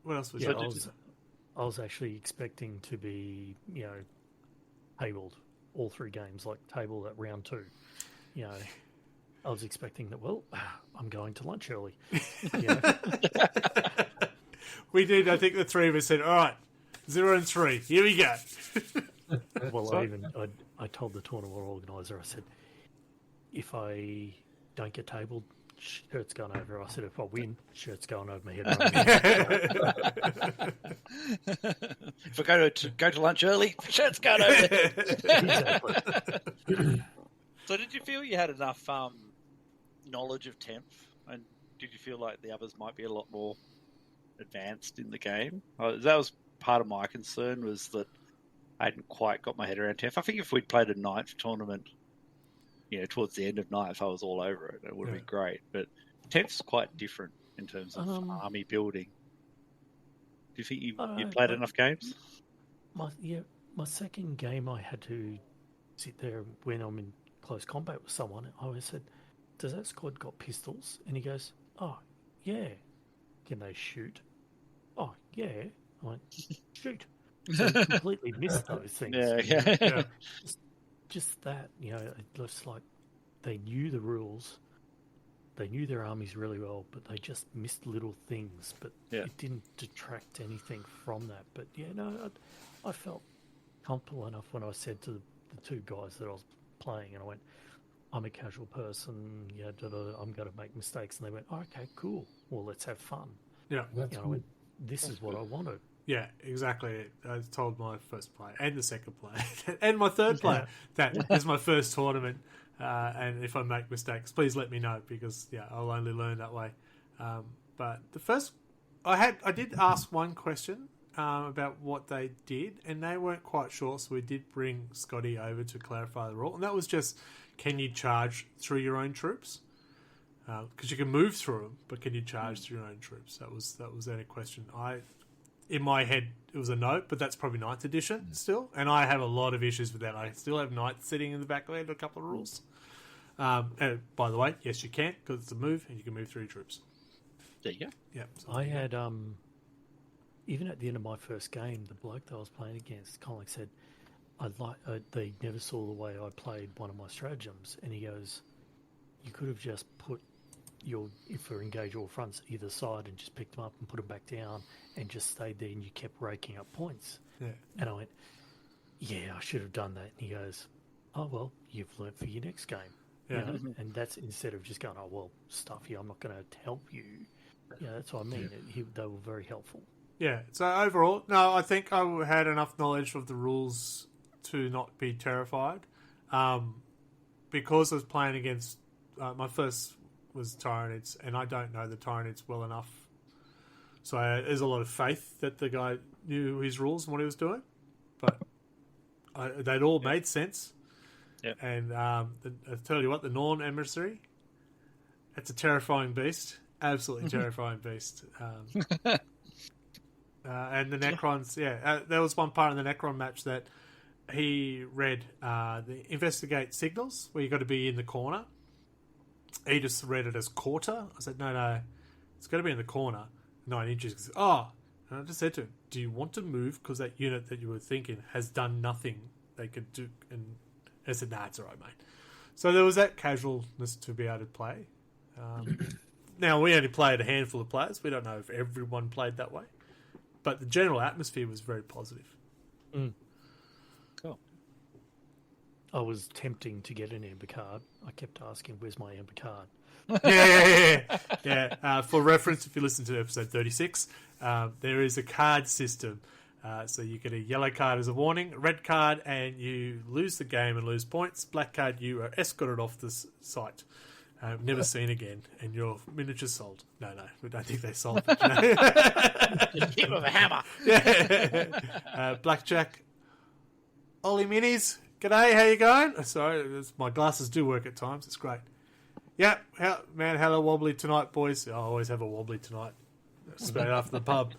What else was I was actually expecting to be, tabled all 3 games, like table at round 2. I was expecting that, I'm going to lunch early. We did, I think the 3 of us said, all right, 0 and 3, here we go. Well, I told the tournament organiser, I said, if I don't get tabled, shirt's going over. I said, if I win, shirt's going over my head. If I go to lunch early, shirt's going over. Exactly. So did you feel you had enough knowledge of temp? And did you feel like the others might be a lot more advanced in the game? That was part of my concern, was that I hadn't quite got my head around temp. I think if we'd played a ninth tournament, towards the end of ninth, I was all over it. It would have been great. But 10th's quite different in terms of army building. Do you think you played enough games? My second game, I had to sit there when I'm in close combat with someone. I always said, does that squad got pistols? And he goes, oh, yeah. Can they shoot? Oh, yeah. I went, shoot. So I completely missed those things. Yeah. Just that, it looks like they knew the rules, they knew their armies really well, but they just missed little things. But it didn't detract anything from that. But I felt comfortable enough when I said to the 2 guys that I was playing, and I went, I'm a casual person. Yeah, I'm going to make mistakes. And they went, oh, okay, cool. Well, let's have fun. Yeah. That's I went, this is what I wanted. Yeah, exactly. I told my first player and the second player and my third player that is my first tournament. And if I make mistakes, please let me know because I'll only learn that way. But the first, I did ask one question about what they did, and they weren't quite sure. So we did bring Scotty over to clarify the rule, and that was just: can you charge through your own troops? Because you can move through them, but can you charge through your own troops? That was the only question. In my head, it was a no, but that's probably 9th edition still, and I have a lot of issues with that. I still have knights sitting in the back land, a couple of rules. And by the way, yes, you can, because it's a move, and you can move through your troops. There you go. Yeah. So I had, even at the end of my first game, the bloke that I was playing against, Colin said, they never saw the way I played one of my stratagems, and he goes, you could have just put for engage all fronts either side and just picked them up and put them back down and just stayed there, and you kept raking up points. Yeah. And I went, yeah, I should have done that. And he goes, oh, well, you've learnt for your next game. Yeah. You know? And that's instead of just going, oh, well, stuff here, I'm not going to help you. Yeah, that's what I mean. They were very helpful. Yeah. So overall, no, I think I had enough knowledge of the rules to not be terrified. Because I was playing against my first was Tyranids, and I don't know the Tyranids well enough. So there's a lot of faith that the guy knew his rules and what he was doing. But they'd all made sense. Yeah. And I tell you what, the Norn emissary, it's a terrifying beast. Absolutely terrifying beast. And the Necrons, there was one part in the Necron match that he read the investigate signals, where you got to be in the corner. He just read it as quarter. I said, no, it's got to be in the corner, 9 inches. He said, and I just said to him, do you want to move? Because that unit that you were thinking has done nothing they could do. And I said, nah, it's all right, mate. So there was that casualness to be able to play. Now, we only played a handful of players. We don't know if everyone played that way. But the general atmosphere was very positive. Mm. Cool. I was tempting to get an amber card. I kept asking, where's my amber card? Yeah. For reference, if you listen to episode 36, there is a card system. So you get a yellow card as a warning, a red card, and you lose the game and lose points. Black card, you are escorted off this site. Never seen again, and your miniature's sold. No, we don't think they sold. But, Just hit with a hammer. Yeah. Blackjack. Ollie Minis. G'day, how you going? Sorry, my glasses do work at times. It's great. Yeah, hello wobbly tonight, boys. I always have a wobbly tonight. Straight after the pub.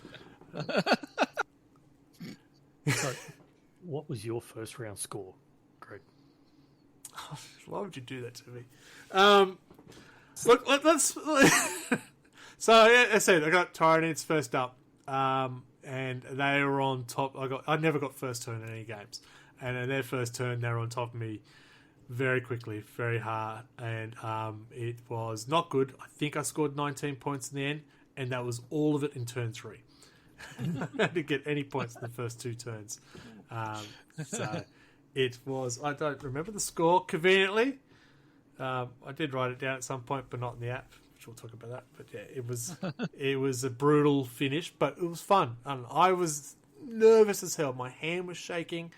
So, what was your first round score, Greg? Why would you do that to me? Look, let's. So, as I said, I got Tyranids first up, and they were on top. I never got first turn in any games, and in their first turn, they were on top of me very quickly, very hard, and it was not good. I think I scored 19 points in the end, and that was all of it in turn 3. I didn't get any points in the first 2 turns. So it was. I don't remember the score conveniently. I did write it down at some point, but not in the app. Which we'll talk about that. But yeah, it was a brutal finish, but it was fun. And I was nervous as hell. My hand was shaking.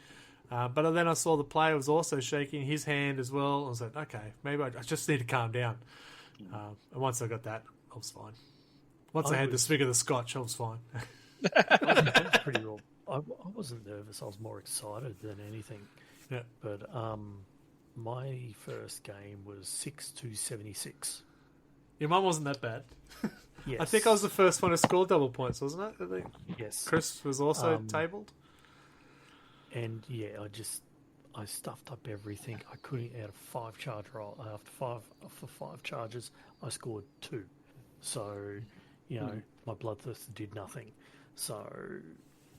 But then I saw the player was also shaking his hand as well. I was like, okay, maybe I just need to calm down. And once I got that, I was fine. Once I had the swig of the scotch, I was fine. I was pretty raw. I wasn't nervous. I was more excited than anything. Yeah. But my first game was 6-76. Your mum wasn't that bad. Yes. I think I was the first one to score double points, wasn't it? I think Yes. Chris was also tabled. And yeah, I stuffed up everything. I couldn't out of 5 charge roll. For 5 charges, I scored 2. So, my bloodthirster did nothing. So,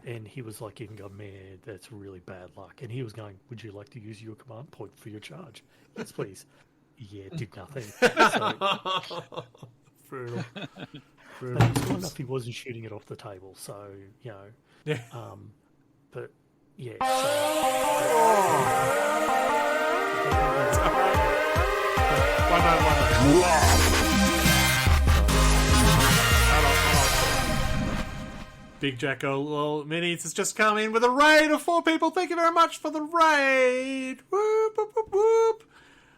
and he was like, even going, man, that's really bad luck. And he was going, would you like to use your command point for your charge? Yes, please. Yeah, it did nothing. So, Brutal. but he scored enough. He wasn't shooting it off the table. So, Yeah. But yeah. One note. Hold on. Big Jacko Minis has just come in with a raid of 4 people. Thank you very much for the raid. Whoop, whoop, whoop, whoop.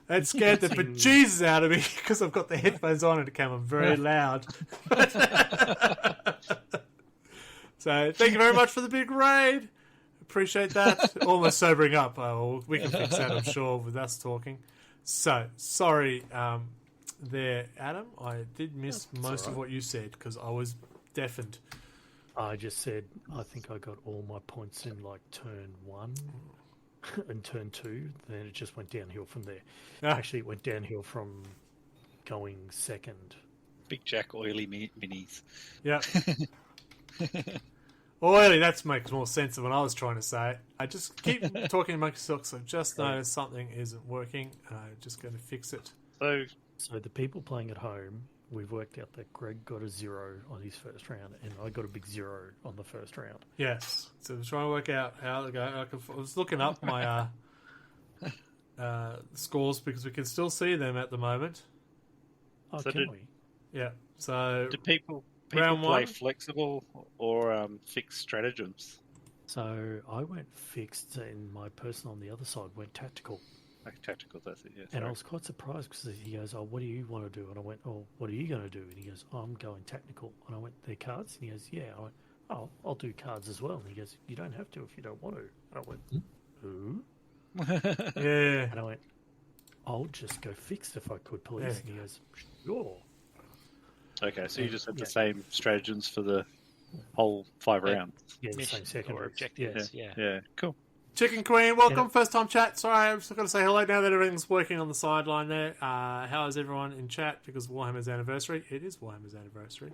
That scared the bejesus out of me because I've got the headphones on and it came on very loud. So thank you very much for the big raid. Appreciate that. Almost sobering up. We can fix that, I'm sure, with us talking. So, sorry there, Adam. I did miss most of what you said because I was deafened. I just said I think I got all my points in like turn 1 and turn 2. Then it just went downhill from there. Actually, it went downhill from going second. Big Jack oily minis. Yeah. Oily, that makes more sense than what I was trying to say. I just keep talking amongst yourselves. I've just noticed something isn't working. I'm just going to fix it. So the people playing at home, we've worked out that Greg got a 0 on his first round, and I got a big 0 on the first round. Yes. So I'm trying to work out how to go. I was looking up my scores because we can still see them at the moment. Oh, So can we? Yeah. So Do people Round play one? flexible or fixed stratagems? So I went fixed, and my person on the other side went tactical. Like tactical, that's it, yeah. And I sorry. was quite surprised because he goes, "Oh, what do you want to do?" And I went, "Oh, what are you going to do?" And he goes, "Oh, I'm going tactical." And I went, "They're cards?" And he goes, "Yeah." I went, "Oh, I'll do cards as well." And he goes, "You don't have to if you don't want to." And I went, "Who?" yeah. And I went, "I'll just go fixed if I could, please." Yeah. And he goes, "Sure." Okay, so you just have the Yeah. same stratagems for the whole 5 rounds. Yeah, the same Missions second or objectives. Yeah. Yeah, cool. Chicken Queen, welcome. Yeah. First time chat. Sorry, I've just got to say hello now that everything's working on the sideline there. How is everyone in chat? Because Warhammer's anniversary. It is Warhammer's anniversary.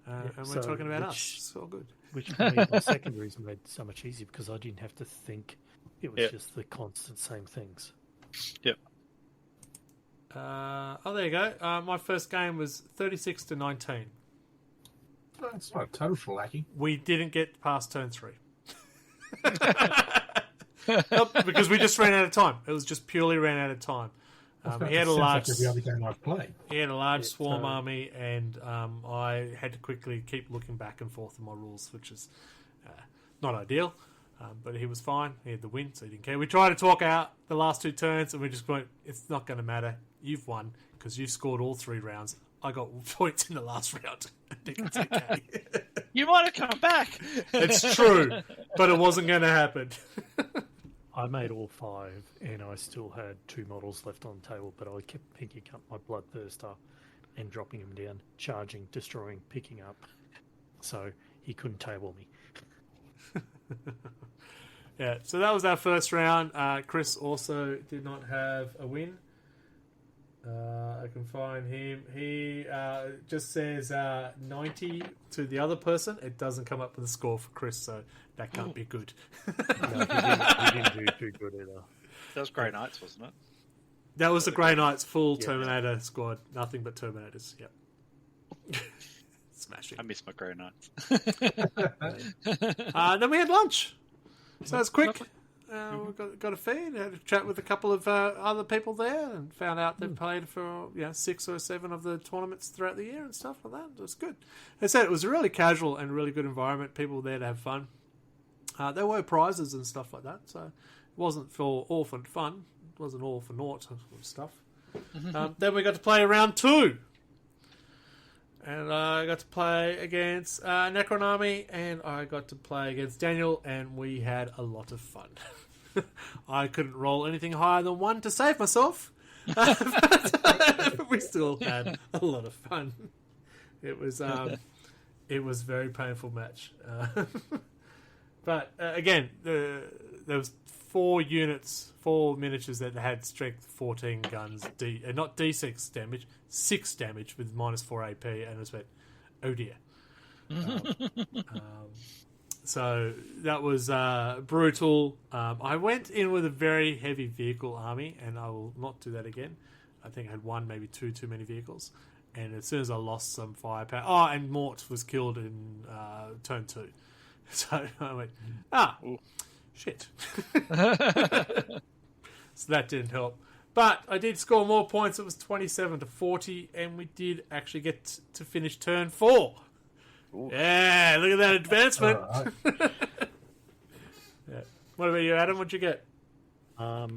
And we're so talking about us. which- It's all good. Which made my secondaries made so much easier because I didn't have to think. It was Yep. just the constant same things. Yep. There you go. My first game was 36 to 19. It's not total shellacking. We didn't get past turn 3. Nope, because we just ran out of time. It was just purely ran out of time. He had a large, Every other game I've played. swarm army, and I had to quickly keep looking back and forth in my rules, which is not ideal. But he was fine. He had the win, so he didn't care. We tried to talk out the last 2 turns, and we just went, "It's not going to matter. You've won because you scored all 3 rounds. I got points in the last round." It's okay. You might have come back! It's true, but it wasn't going to happen. I made all 5, and I still had 2 models left on the table, but I kept picking up my Bloodthirster and dropping him down, charging, destroying, picking up. So he couldn't table me. Yeah, so that was our first round. Chris also did not have a win. I can find him. He just says 90 to the other person. It doesn't come up with a score for Chris, so that can't be good. No, he didn't do too good either. That was Grey Knights, wasn't it? That was the Grey Knights full Yeah. Terminator squad. Nothing but Terminators. Yep. Smashing. I miss my Grey Knights. Then we had lunch. So it was quick. We got a feed, had a chat with a couple of other people there, and found out they've played for 6 or 7 of the tournaments throughout the year and stuff like that. It was good. As I said, it was a really casual and really good environment. People were there to have fun. There were prizes and stuff like that, so it wasn't all for fun. It wasn't all for naught stuff. Then we got to play round 2. And I got to play against Necronami, and I got to play against Daniel, and we had a lot of fun. I couldn't roll anything higher than 1 to save myself, but we still had a lot of fun. It was a very painful match. But again, there was 4 miniatures that had strength 14 guns, not D6 damage, 6 damage with -4 AP, and I just went, oh dear. So that was brutal. I went in with a very heavy vehicle army, and I will not do that again. I think I had 1, maybe 2 too many vehicles. And as soon as I lost some firepower... Oh, and Mort was killed in turn 2. So I went, shit. So that didn't help. But I did score more points. It was 27-40, and we did actually get to finish turn 4. Ooh. Yeah, look at that advancement. Right. Yeah. What about you, Adam? What'd you get? I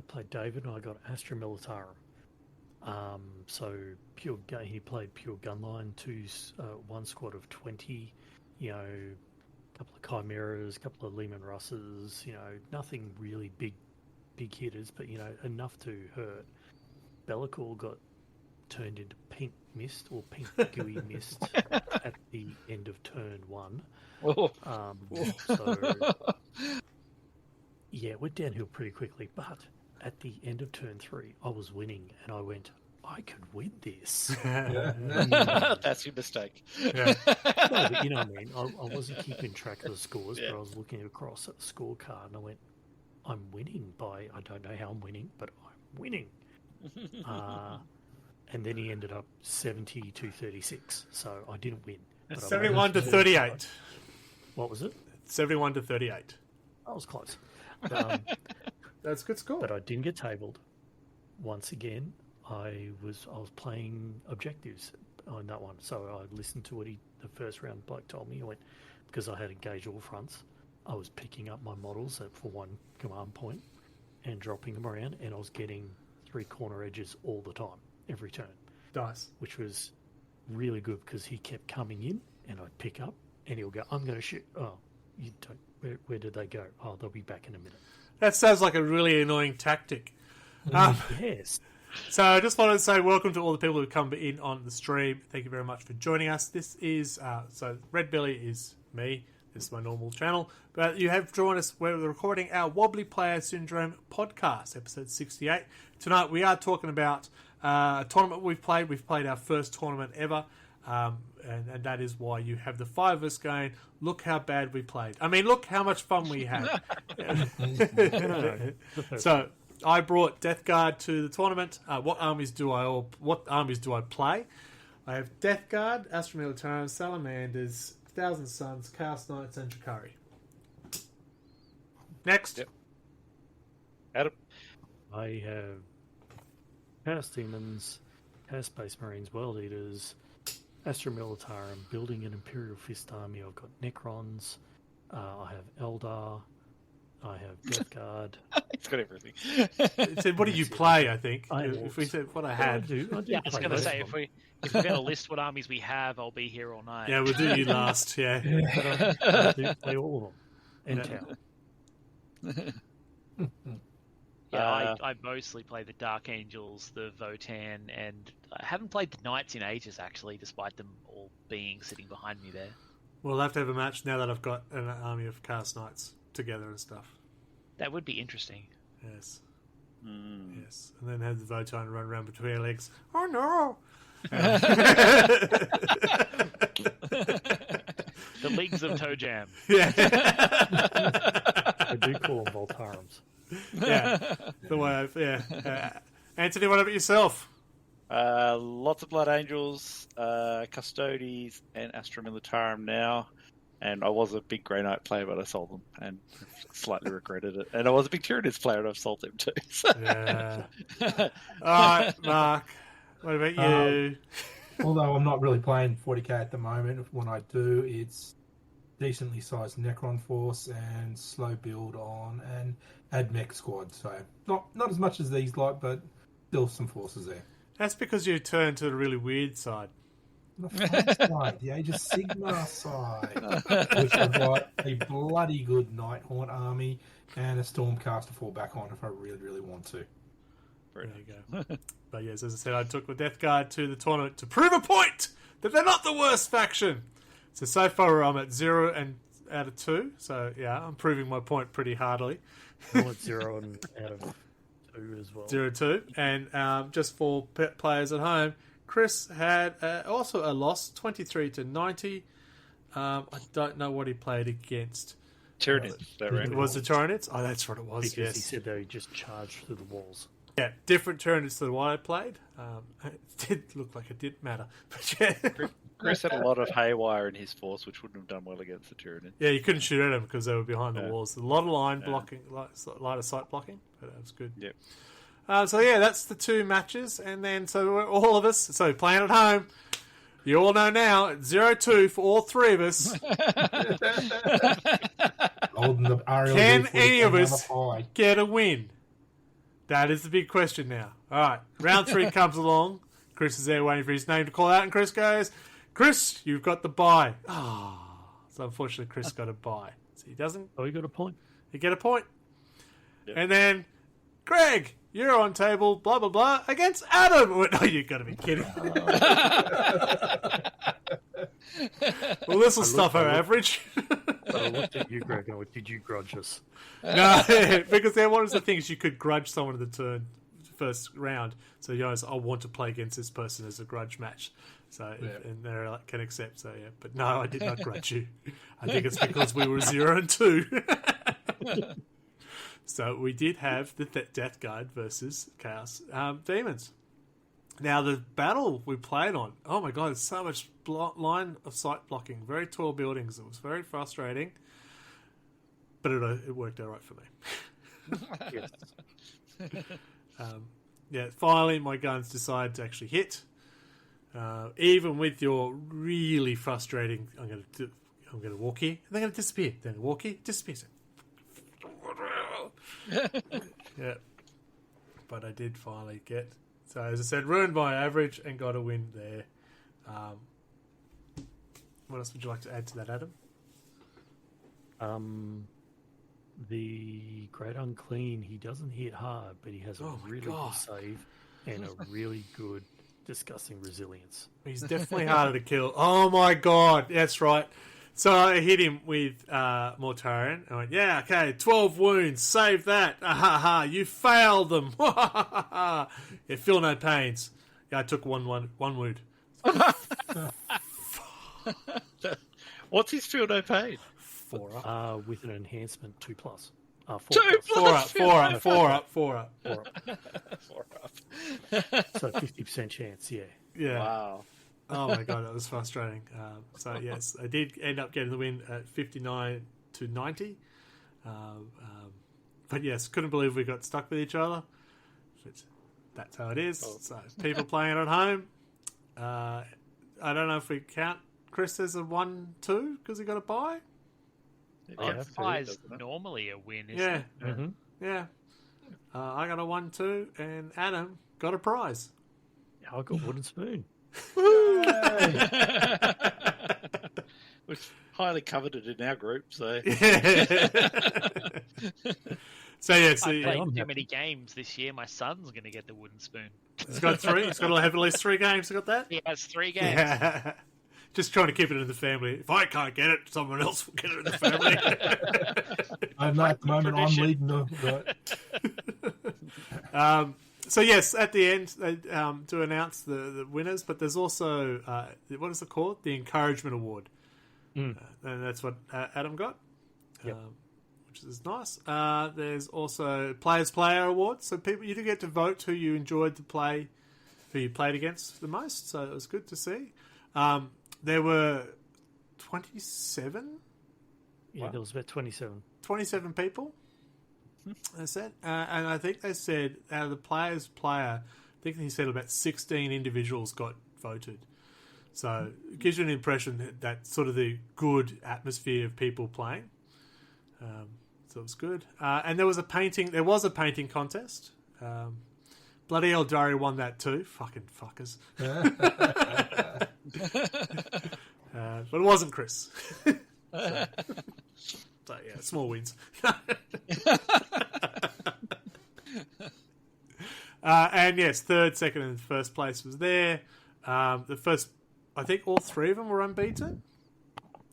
played David, and I got Astra Militarum. So he played pure gunline, one squad of 20. You know, a couple of chimeras, a couple of Lehman Russes. You know, nothing really big hitters, but you know, enough to hurt. Bellicourt got turned into pink mist or pink gooey mist at the end of turn 1. So yeah, it went downhill pretty quickly, but at the end of turn 3 I was winning and I went, I could win this. That's your mistake. Yeah. No, but you know what I mean, I wasn't keeping track of the scores, but I was looking across at the scorecard and I went, I'm winning by, I don't know how I'm winning, but I'm winning. And then he ended up 70-36, so I didn't win. 71-38. What was it? 71-38. I was close. But, that's a good score. But I didn't get tabled. Once again, I was playing objectives on that one, so I listened to what the first round bloke told me. I went, because I had engaged all fronts, I was picking up my models for one command point and dropping them around, and I was getting 3 corner edges all the time, every turn. Nice. Which was really good because he kept coming in, and I'd pick up, and he'll go, I'm going to shoot. Oh, you don't. Where did they go? Oh, they'll be back in a minute. That sounds like a really annoying tactic. Yes. So I just wanted to say welcome to all the people who come in on the stream. Thank you very much for joining us. This is, so Red Belly is me. This is my normal channel. But you have joined us. We're recording our Wobbly Player Syndrome podcast, episode 68. Tonight we are talking about a tournament we've played. We've played our first tournament ever. And that is why you have the 5 of us going, look how bad we played. I mean, look how much fun we had. So I brought Death Guard to the tournament. What armies do I play? I have Death Guard, Astra Militarum, Salamanders, Thousand Suns, Chaos Knights, and Drakari. Next. Yep. Adam. I have Chaos Demons, Chaos Space Marines, World Eaters, Astra Militarum, building an Imperial Fist army. I've got Necrons. I have Eldar. I have Death Guard. It's got everything. It said, what do you play, I think? If If we said what I had. I do Yeah, I was going to say, if we're going to list what armies we have, I'll be here all night. Yeah, we'll do you last, yeah. But I do play all of them. And Tau. Yeah, I mostly play the Dark Angels, the Votan, and I haven't played the Knights in ages, actually, despite them all being sitting behind me there. We'll have to have a match now that I've got an army of Chaos Knights together and stuff. That would be interesting. Yes. Yes. And then have the Votan run around between our legs. Oh, no! The Leagues of Toe Jam. Yeah. I do call them Voltarums. Yeah. The way Anthony, what about yourself? Lots of Blood Angels, Custodes, and Astra Militarum now. And I was a big Grey Knight player, but I sold them and slightly regretted it. And I was a big Tyranids player, and I've sold them too. So. Yeah. All right, Mark. What about you? Although I'm not really playing 40k at the moment, when I do, it's decently sized Necron force and slow build on an AdMech squad. So not as much as these like, but still some forces there. That's because you turned to the really weird side. The fun side, the Age of Sigmar side, which I've got a bloody good Nighthaunt army and a Stormcast to fall back on if I really, really want to. There you go. But yes, as I said, I took the Death Guard to the tournament to prove a point that they're not the worst faction. So far I'm at 0 and out of 2. So yeah, I'm proving my point pretty hardly. I'm at 0 and out of 2 as well. 0-2. And just for players at home, Chris had also a loss, 23-90. I don't know what he played against. Tyranids, that right? Was the Tyranids? Oh, that's what it was, Because yes. he said they just charged through the walls. Yeah, different Tyranids to what I played. It did look like it didn't matter. But yeah. Chris had a lot of haywire in his force, which wouldn't have done well against the Tyranids. Yeah, you couldn't shoot at them because they were behind the Yeah. walls. A lot of line blocking, line of sight blocking, but that was good. Yep. So yeah, that's the 2 matches, and then so all of us, so playing at home, you all know now it's 0-2 for all 3 of us. Can any of us get a win? That is the big question now. All right, round 3 comes along. Chris is there waiting for his name to call out, and Chris goes, "Chris, you've got the bye." So unfortunately, Chris got a bye. So he doesn't. Oh, you got a point. You get a point. Yep. And then, Greg, you're on table, blah, blah, blah, against Adam. No, you've got to be kidding. Well, this will stuff our average. I looked at you, Greg, and I went, did you grudge us? No, because there was the things you could grudge someone in the turn first round. So, you know, I want to play against this person as a grudge match. So, and they like, can accept. So, yeah. But no, I did not grudge you. I think it's because we were 0-2. So we did have the Death Guard versus Chaos Demons. Now, the battle we played on, oh my god, it's so much line of sight blocking. Very tall buildings. It was very frustrating. But it worked out right for me. Yes. Finally my guns decided to actually hit. Even with your really frustrating, I'm going to walk here, and they're going to disappear. Then walk here, disappear. Yeah, but I did finally get. So as I said, ruined my average and got a win there. What else would you like to add to that, Adam? The Great Unclean, he doesn't hit hard, but he has a really good save and a really good disgusting resilience. He's definitely harder to kill. Oh my god, that's right. So I hit him with Mortarion. I went, yeah, okay, 12 wounds, save that. You failed them. Yeah, feel no pains. Yeah, I took one wound. What's his feel no pain? 4 up. With an enhancement 2+. 4 4 up. So 50% chance, yeah. Yeah. Wow. Oh my god, that was frustrating. So yes, I did end up getting the win at 59-90. But yes, couldn't believe we got stuck with each other. But that's how it is. Oh. So people playing at home. I don't know if we count Chris as a 1-2 because he got a bye. A bye is normally a win, isn't it? Mm-hmm. Yeah. I got a 1-2, and Adam got a prize. I got wooden spoon. Which highly coveted in our group, so So yeah, I played too many games this year. My son's going to get the wooden spoon. he's got 3. He's got to have at least 3 games. You got that? He has 3 games. Yeah. Just trying to keep it in the family. If I can't get it, someone else will get it in the family. At the moment, I'm leading the. So yes, at the end they do announce the winners, but there's also what is it called? The Encouragement Award, and that's what Adam got, which is nice. There's also Players Player Award, so people you do get to vote who you enjoyed to play, who you played against the most. So it was good to see. There were 27. Yeah, there was about 27 people. They said, and I think they said out of the players' player, I think he said about 16 individuals got voted. So it gives you an impression that sort of the good atmosphere of people playing. So it was good. And there was a painting. There was a painting contest. Bloody Aeldari won that too. Fucking fuckers. But it wasn't Chris. So yeah, small wins. And yes, third, second, and first place was there. The first, I think all 3 of them were unbeaten.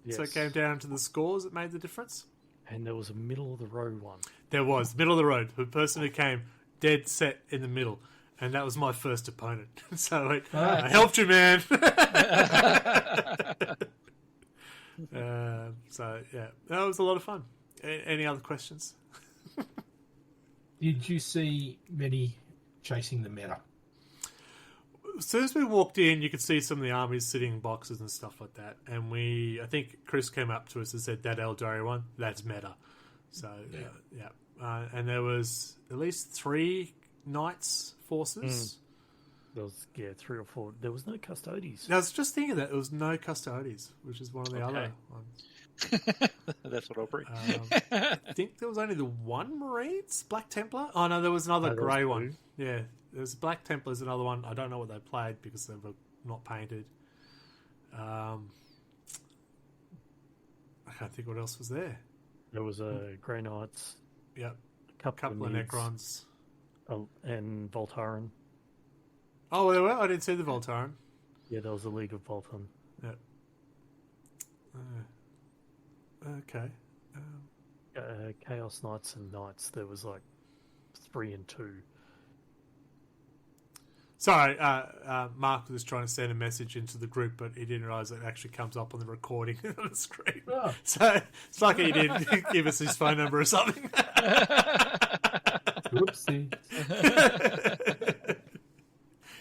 Yes. So it came down to the scores that made the difference. And there was a middle of the road one. There was middle of the road. The person who came dead set in the middle, and that was my first opponent. So I helped you, man. So yeah, that was a lot of fun. Any other questions? Did you see many chasing the meta? As soon as we walked in, you could see some of the armies sitting in boxes and stuff like that. And I think Chris came up to us and said, that Aeldari one, that's meta. So, yeah. And there was at least 3 knights forces. There was 3 or 4. There was no custodies. I was just thinking that there was no custodies, which is one of the other ones. That's what I'll bring. I think there was only the one Marines, Black Templar. Oh no, there was another grey one. Yeah, there's Black Templar's another one. I don't know what they played because they were not painted. I can't think what else was there. There was a Grey Knights. Yep, A couple of Mids, Necrons. and Voltaran. Oh, there were. I didn't see the Voltaran. Yeah, there was a League of Voltan. Yep. Okay. Chaos Knights and Knights. There was like 3 and 2. Sorry, Mark was trying to send a message into the group, but he didn't realise it actually comes up on the recording on the screen. Oh. So it's lucky he didn't give us his phone number or something. Whoopsie.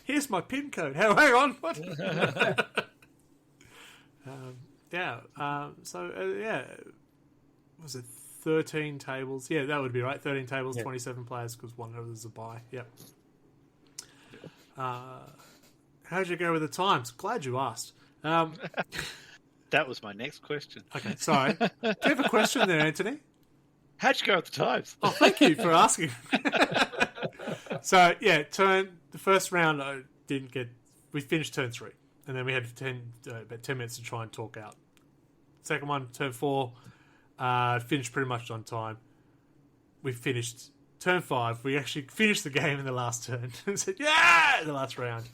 Here's my PIN code. Hang on. What? Was it 13 tables? Yeah, that would be right. 13 tables, 27 players, because one of them's a buy. Yep. How'd you go with the times? Glad you asked. That was my next question. Okay, sorry. Do you have a question there, Anthony? How'd you go at the times? Oh, thank you for asking. So, yeah, the first round I didn't get... We finished turn 3, and then we had about 10 minutes to try and talk out. Second one, turn 4, finished pretty much on time. We finished turn 5. We actually finished the game in the last turn and said, yeah, in the last round.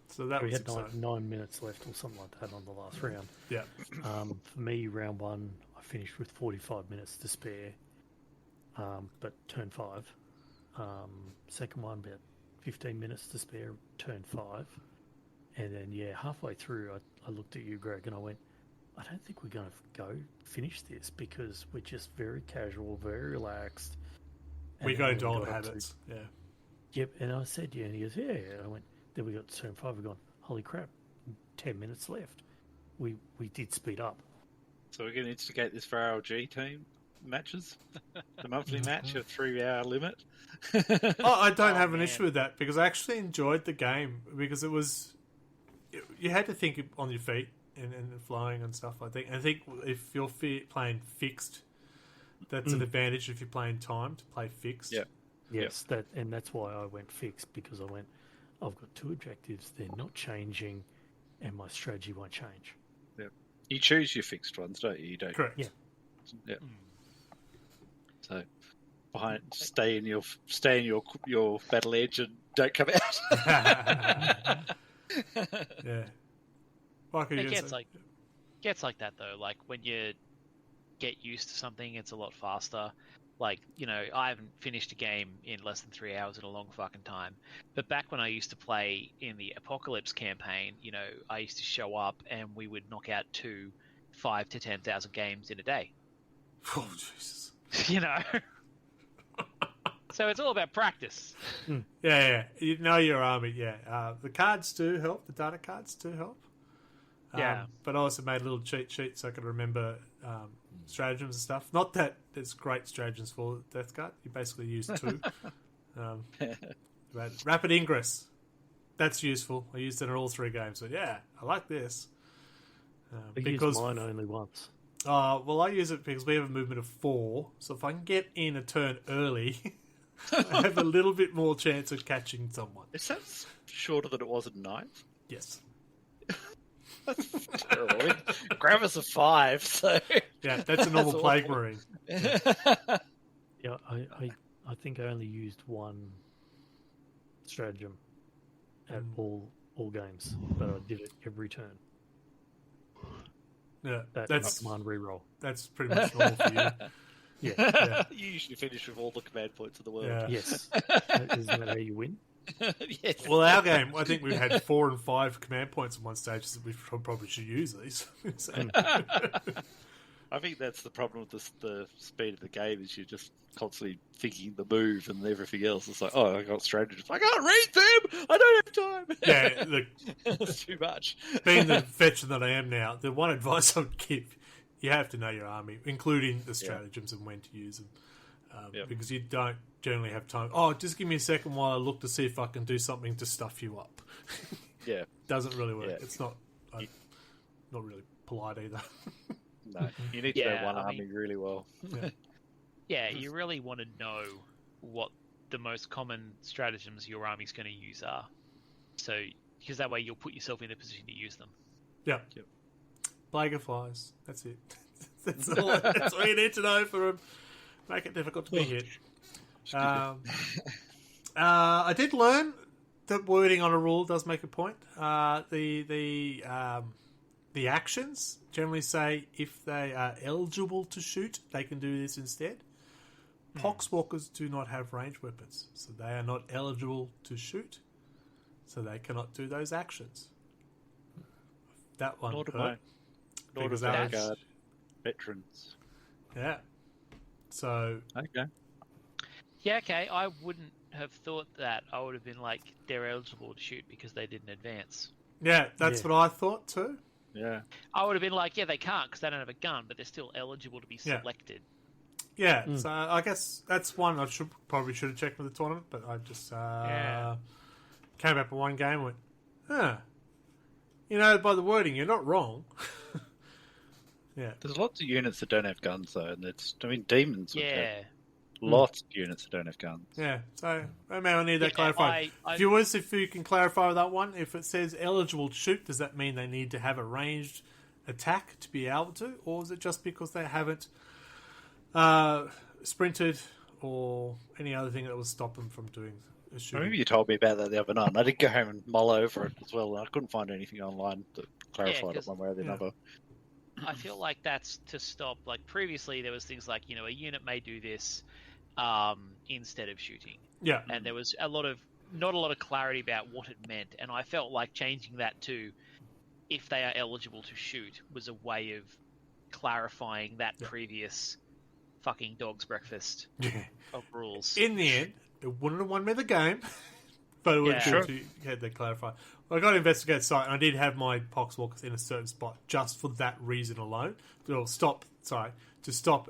So that We was had exciting. 9 minutes left or something like that on the last round. Yeah. For me, round 1, I finished with 45 minutes to spare, but turn 5. Second one, about 15 minutes to spare, turn 5. And then, halfway through, I looked at you, Greg, and I went, I don't think we're going to finish this because we're just very casual, very relaxed. And We got then into we old got up to- habits. Yeah. Yep, and I said, yeah, and he goes, yeah. I went, then we got to turn 5, we're gone, holy crap, 10 minutes left. We did speed up. So we're going to instigate this for our G team matches? The monthly match, a 3-hour limit? I don't have an man. issue with that because I actually enjoyed the game because it was... You had to think on your feet and flying and stuff, I think. And I think if you're playing fixed, that's an advantage if you're playing time to play fixed. Yeah. Yes, that's why I went fixed, because I went, I've got 2 objectives, they're not changing, and my strategy won't change. Yeah. You choose your fixed ones, don't you? You don't. Correct. Yeah. Yeah. So stay in your battle edge and don't come out. Yeah. Like It gets like that though. Like when you get used to something, it's a lot faster. Like, I haven't finished a game in less than 3 hours in a long fucking time. But back when I used to play in the Apocalypse campaign, I used to show up and we would knock out 5,000 to 10,000 games in a day. Oh, Jesus. So it's all about practice. Yeah. You know your army, yeah. The cards do help. The data cards do help. Yeah. But I also made a little cheat sheet so I could remember stratagems and stuff. Not that there's great stratagems for Death Guard. You basically use 2. But rapid ingress. That's useful. I used it in all 3 games. So yeah, I like this. I used mine only once. Well, I use it because we have a movement of 4. So if I can get in a turn early, I have a little bit more chance of catching someone. It sounds shorter than it was at 9. Yes. That's terrible. I mean, Gravis of 5, so... Yeah, that's a normal That's Plague awful. Marine. Yeah, I think I only used 1 stratagem at all games, but I did it every turn. Yeah, That's one reroll. that's pretty much normal for you. Yeah. You usually finish with all the command points of the world. Yeah. Yes. Isn't that how you win? Yes. Well, our game, I think we had 4 and 5 command points at one stage, so we probably should use these. So- I think that's the problem with the speed of the game, is you're just constantly thinking the move and everything else. It's like, oh, I got strategies. I can't read them! I don't have time! Yeah, look, It's too much. being the veteran that I am now, the one advice I would give, you have to know your army, including the stratagems and when to use them. because you don't generally have time. Oh, just give me a second while I look to see if I can do something to stuff you up. Yeah. Doesn't really work. Yeah. It's not not really polite either. No, you need to know one army really well. Yeah, you really want to know what the most common stratagems your army's going to use are. So, because that way you'll put yourself in a position to use them. Yeah. Yep. Plague of flies. That's it. That's all you need to know for them. Make it difficult to be hit. I did learn that wording on a rule does make a point. The actions generally say if they are eligible to shoot, they can do this instead. Poxwalkers do not have ranged weapons, so they are not eligible to shoot, so they cannot do those actions. That one Nor do hurt. Veterans. Yeah. So. Okay. Yeah, okay. I wouldn't have thought that. I would have been like, they're eligible to shoot because they didn't advance. Yeah, that's what I thought too. Yeah. I would have been like, yeah, they can't because they don't have a gun, but they're still eligible to be selected. Yeah, so I guess that's one I probably should have checked with the tournament, but I just came up with one game and went, you know, by the wording, you're not wrong. Yeah. There's lots of units that don't have guns, though, and demons would have Yeah. lots of units that don't have guns. Yeah, so maybe I need that clarified. Viewers, if you can clarify that one, if it says eligible to shoot, does that mean they need to have a ranged attack to be able to, or is it just because they haven't sprinted or any other thing that would stop them from doing a shooting? Maybe you told me about that the other night, and I did go home and mull over it as well, and I couldn't find anything online that clarified it one way or the other. I feel like that's to stop. Like previously, there was things like, you know, a unit may do this instead of shooting. Yeah, and there was not a lot of clarity about what it meant, and I felt like changing that to if they are eligible to shoot was a way of clarifying that previous fucking dog's breakfast of rules. In the end, it wouldn't have won me the game, but it would have good to get that clarified. Well, I got to investigate the site, and I did have my poxwalkers in a certain spot just for that reason alone. To stop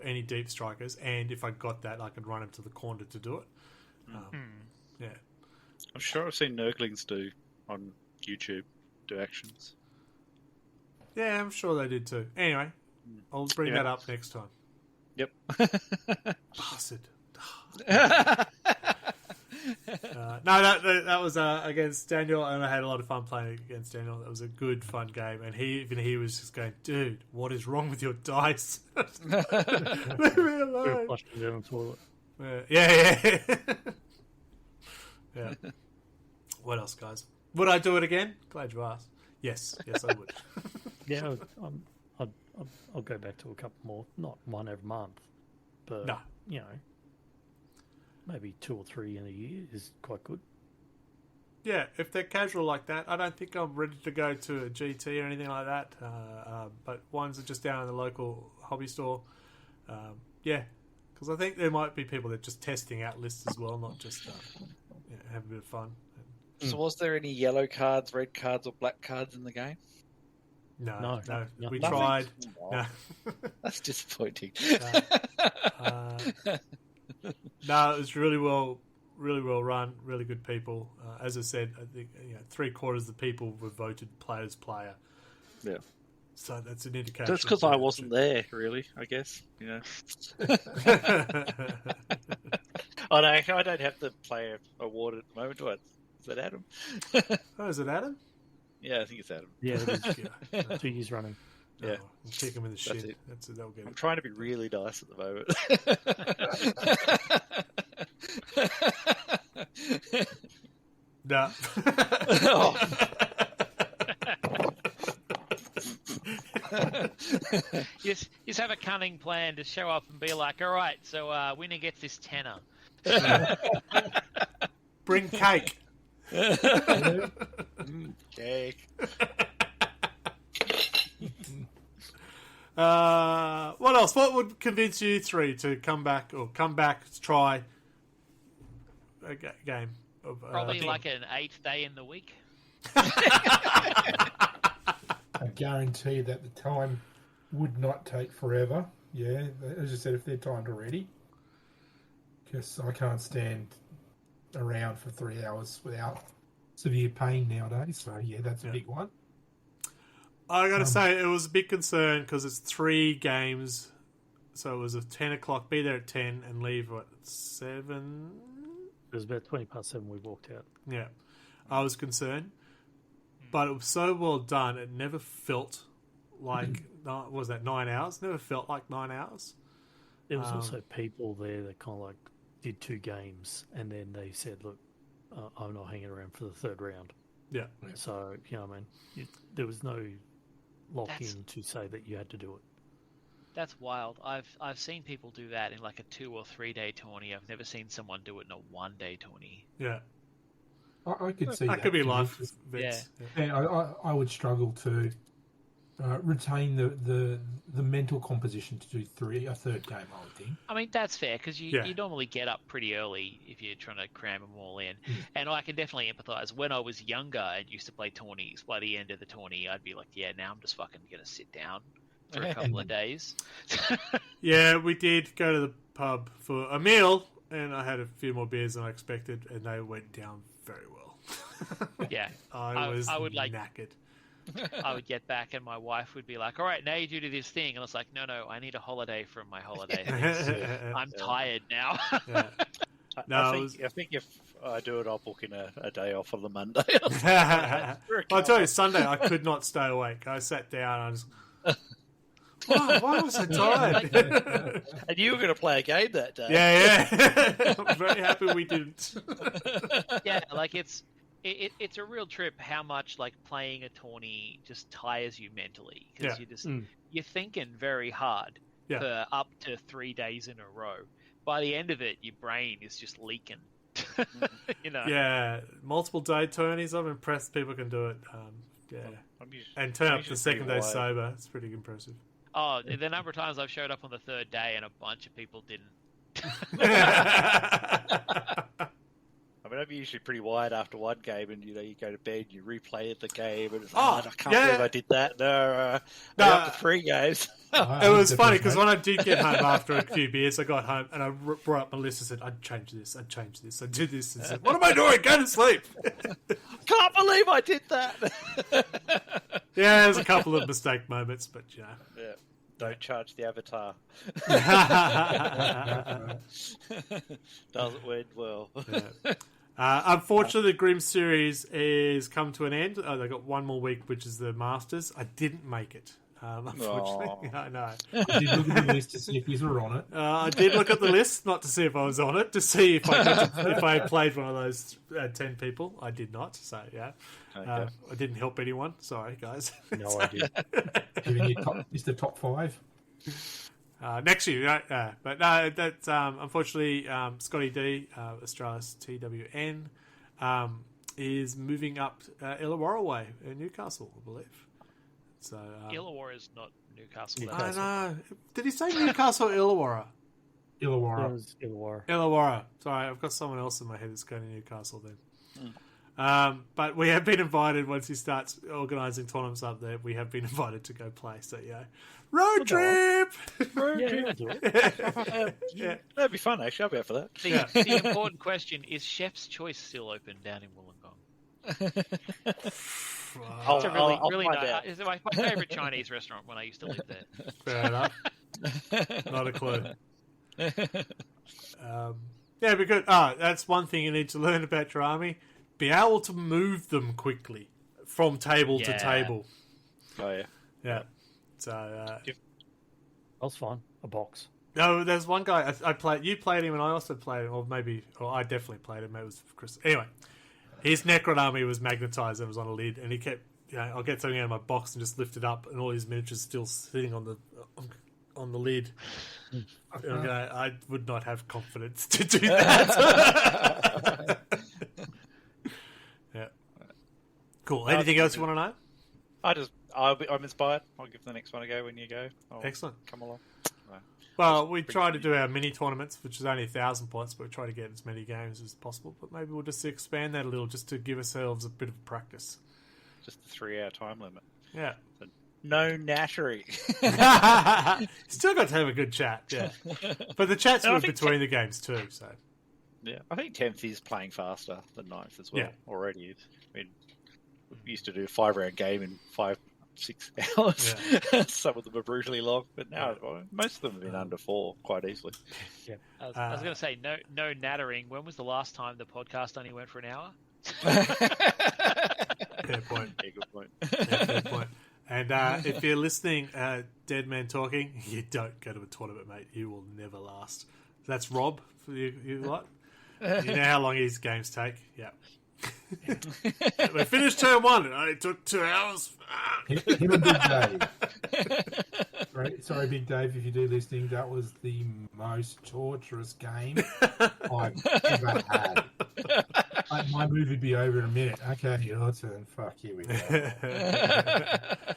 any deep strikers, and if I got that, I could run them to the corner to do it. Yeah, I'm sure I've seen Nurglings do on YouTube do actions. Yeah, I'm sure they did too. Anyway, I'll bring that up next time. Yep. Bastard. No, that was against Daniel, and I had a lot of fun playing against Daniel. That was a good, fun game, and he was just going, "Dude, what is wrong with your dice? Leave me alone." Flushing down the toilet. Yeah. What else, guys? Would I do it again? Glad you asked. Yes, I would. Yeah, I'll go back to a couple more. Not one every month, but you know, maybe 2 or 3 in a year is quite good. Yeah, if they're casual like that, I don't think I'm ready to go to a GT or anything like that. But ones are just down in the local hobby store. Because I think there might be people that are just testing out lists as well, not just have a bit of fun. So was there any yellow cards, red cards, or black cards in the game? No. We Nothing? tried. Oh, No. That's disappointing. No, it was really well run, really good people. As I said, I think 3/4 of the people were voted player's player. Yeah. So that's an indication. That's because I wasn't there, really, I guess. You know. Oh, no, I don't have the player award at the moment, do I? Is that Adam? Oh, is it Adam? Yeah, I think it's Adam. Yeah, it is. 2 years running. Yeah. I'll kick him in the shit. That'll get I'm it. trying to be really nice at the moment. No. Just have a cunning plan to show up and be like, all right, so winner gets this tenner. Bring cake. Cake. What else? What would convince you 3 to come back to try a game? Probably like an 8th day in the week. I guarantee that the time would not take forever. Yeah, as I said, if they're timed already. because I can't stand around for 3 hours without severe pain nowadays. So yeah, that's a big one. I got to say, it was a big concern because it's 3 games. So it was a 10 o'clock, be there at 10 and leave, what, 7? It was about 20 past 7 we walked out. Yeah. I was concerned. But it was so well done, it never felt like, what was that, 9 hours? Never felt like 9 hours. There was also people there that kind of like did 2 games and then they said, look, I'm not hanging around for the 3rd round. Yeah. So, you know what I mean? There was no lock-in to say that you had to do it. That's wild. I've seen people do that in like a 2 or 3 day tourney. I've never seen someone do it in a 1 day tourney. Yeah. I could see that. Could be life. Yeah. I would struggle to retain the mental composition to do a 3rd game, I would think. I mean, that's fair, because you normally get up pretty early if you're trying to cram them all in. And I can definitely empathise. When I was younger and used to play tourneys, by the end of the tourney, I'd be like, yeah, now I'm just fucking going to sit down for a couple of days. Yeah, we did go to the pub for a meal, and I had a few more beers than I expected, and they went down very well. Yeah. I was would knackered. I would get back and my wife would be like, all right, now you do this thing. And I was like, no, I need a holiday from my holiday. I'm tired now. Yeah. I think if I do it, I'll book in a day off on the Monday. I'll tell you, Sunday I could not stay awake. I sat down and I was... why was I tired? And you were going to play a game that day. Yeah. I'm very happy we didn't. Yeah, like it's a real trip how much like playing a tourney just tires you mentally because you're thinking very hard for up to 3 days in a row. By the end of it, your brain is just leaking. You know. Yeah, multiple day tourneys. I'm impressed people can do it. And turn up the second day sober. It's pretty impressive. Oh, the number of times I've showed up on the 3rd day and a bunch of people didn't. I mean, I'm usually pretty wired after one game, and you go to bed, you replay the game, and it's like, I can't believe I did that. No, after 3 games. It was funny because when I did get home after a few beers, I got home and I brought up my list and said, I'd change this, I'd do this. And said, what am I doing? Go to sleep. Can't believe I did that. Yeah, there's a couple of mistake moments, but you know. Yeah. Don't charge the avatar. Doesn't win well. Unfortunately, the Grimm series is come to an end. They got 1 more week, which is the Masters. I didn't make it. Unfortunately, I know. I did look at the list to see if you were on it. I did look at the list, not to see if I was on it, to see if I played one of those 10 people. I did not, so yeah. Okay. I didn't help anyone. Sorry, guys. No idea. Giving you Mr. Top 5. Next year, but no, that's unfortunately ScottyD, Australia's TWN, is moving up Illawarra way in Newcastle, I believe. So Illawarra is not Newcastle. I know. Did he say Newcastle or Illawarra? Illawarra. It was Illawarra. Illawarra. Sorry, I've got someone else in my head that's going to Newcastle then. But we have been invited once he starts organising tournaments up there. We have been invited to go play. So yeah, road trip. Yeah, that'd be fun. Actually, I'll be out for that. The important question is: Chef's Choice still open down in Wollongong? It's a really nice. It's my favourite Chinese restaurant when I used to live there. Fair enough. Not a clue. Yeah, because that's one thing you need to learn about your army. Be able to move them quickly from table to table. Oh yeah. Yeah. So That's fine. A box. no, there's one guy I played. You played him, and I also played him, or I definitely played him. It was Chris. Anyway, his Necron army was magnetized and was on a lid, and he kept. I'll get something out of my box and just lift it up, and all his miniatures still sitting on the lid. Okay, I would not have confidence to do that. Yeah. Cool. Anything else you want to know? I'm inspired. I'll give the next one a go when you go. Excellent. Come along. Well, we try to do our mini tournaments, which is only 1,000 points, but we try to get as many games as possible. But maybe we'll just expand that a little, just to give ourselves a bit of practice. Just the 3-hour time limit. Yeah. no nattering. Still got to have a good chat, yeah. But the chat's And I good think between the games too, so. Yeah, I think 10th is playing faster than 9th as well. Yeah. Already, I mean, we used to do a 5-round game in 5-6 hours. Yeah. Some of them are brutally long, but now most of them have been under 4 quite easily. Yeah. I was going to say no nattering. When was the last time the podcast only went for an hour? Fair point. Yeah, good point. Yeah, fair point. And if you're listening, Dead Man Talking, you don't go to a tournament, mate. You will never last. That's Rob. You what? You know how long his games take? Yeah. We finished turn 1. It only took 2 hours. Him and Big Dave. Sorry, Big Dave, if you do listening, that was the most torturous game I've ever had. My move would be over in a minute. Okay, your turn. Fuck, here we go.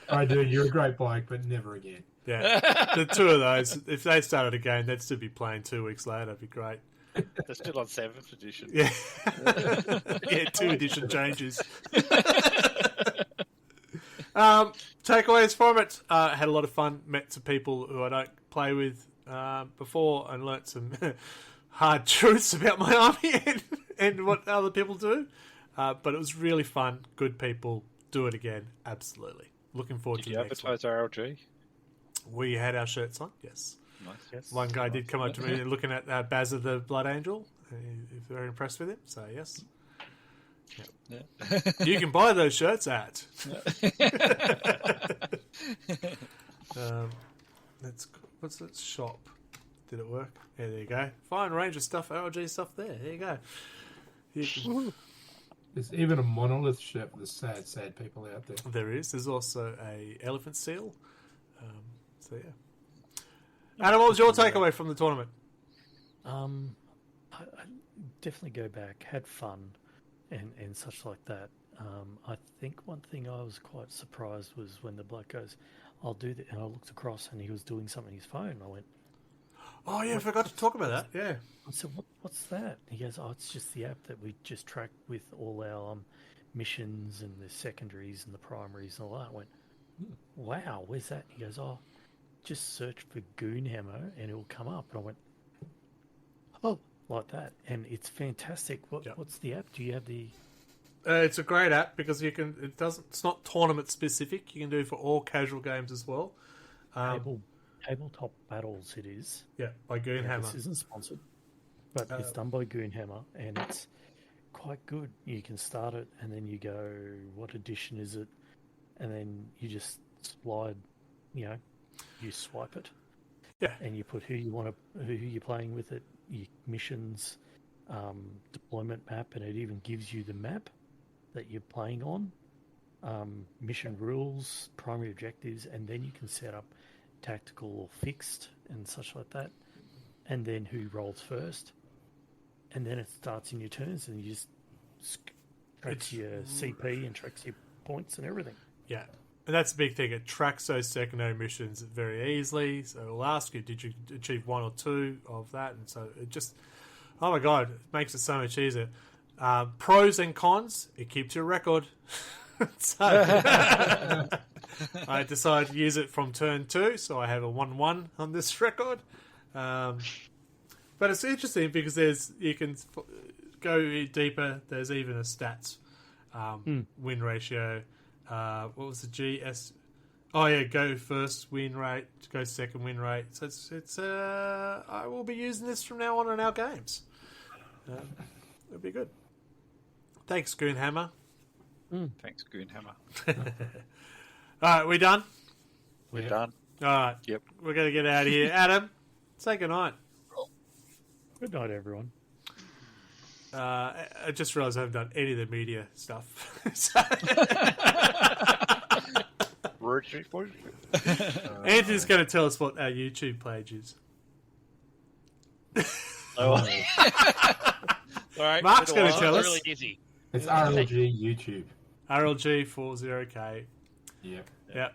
I do. You're a great bloke, but never again. Yeah, the two of those, if they started a game, they'd still be playing 2 weeks later. It'd be great. They're still on 7th edition. Yeah. Yeah, 2 edition changes. Takeaways from it. Had a lot of fun. Met some people who I don't play with before and learnt some hard truths about my army and what other people do. But it was really fun. Good people. Do it again. Absolutely. Looking forward to Did the you next advertise RLG? We had our shirts on, yes. Nice. Yes. One guy did come up to me looking at Baz of the Blood Angel. He's very impressed with him, so yes. Yeah. You can buy those shirts at. What's that shop? Did it work? Yeah, there you go. Fine range of stuff, RLG stuff there. There you go. There's even a monolith shirt for the sad people out there. There is. There's also a elephant seal. So yeah. Adam, what was your takeaway from the tournament? I definitely go back, had fun, and such like that. I think one thing I was quite surprised was when the bloke goes, "I'll do that," and I looked across and he was doing something on his phone. I went, "Oh yeah, I forgot to talk about that." Yeah. I said, "What's that?" He goes, "Oh, it's just the app that we just track with all our missions and the secondaries and the primaries and all that." I went, "Wow, where's that?" He goes, "Oh, just search for Goonhammer and it'll come up." And I went, "Oh, like that." And it's fantastic. What's the app? Do you have the... It's a great app because you can. It's not tournament specific. You can do it for all casual games as well. Tabletop Battles it is. Yeah, by Goonhammer. This isn't sponsored, but it's done by Goonhammer and it's quite good. You can start it and then you go, what edition is it? And then you just slide, you swipe it. Yeah. And you put who you're playing with it, your missions, deployment map, and it even gives you the map that you're playing on, mission rules, primary objectives, and then you can set up tactical or fixed and such like that, and then who rolls first, and then it starts in your turns, and you just tracks your CP and tracks your points and everything. Yeah. And that's the big thing. It tracks those secondary missions very easily. So it'll ask you, did you achieve 1 or 2 of that? And so it just, oh my God, it makes it so much easier. Pros and cons, it keeps your record. So I decided to use it from turn 2, so I have a 1-1 on this record. But it's interesting because you can go deeper. There's even a stats win ratio. What was the GS? Oh yeah, go first win rate, go second win rate. So it's I will be using this from now on in our games. It'll be good. Thanks, Goonhammer. Thanks, Goonhammer. All right, we done? We're done. All right. Yep. We're going to get out of here. Adam, say goodnight. Good night, everyone. I just realised I haven't done any of the media stuff. So... Anthony's going to tell us what our YouTube page is. All right. Mark's going to tell us. Really easy. It's RLG YouTube. RLG40K. Yep.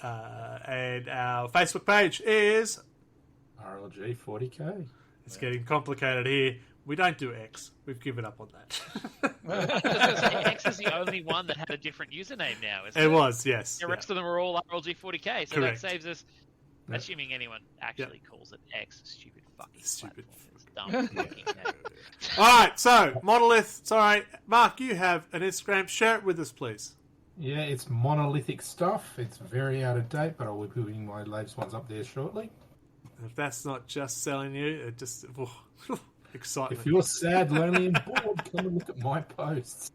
And our Facebook page is RLG 40K. It's getting complicated here. We don't do X. We've given up on that. X is the only one that had a different username now, isn't it? It was, yes. The rest of them are all RLG40K, so Correct. that saves us, assuming anyone actually calls it X, stupid fucking Stupid. platform. It's dumb fucking name. Alright, so, Monolith. Sorry, Mark, you have an Instagram. Share it with us, please. Yeah, it's monolithic stuff. It's very out of date, but I'll be putting my latest ones up there shortly. If that's not just selling you, it just... excitement. If you're sad, lonely, and bored, come and look at my posts.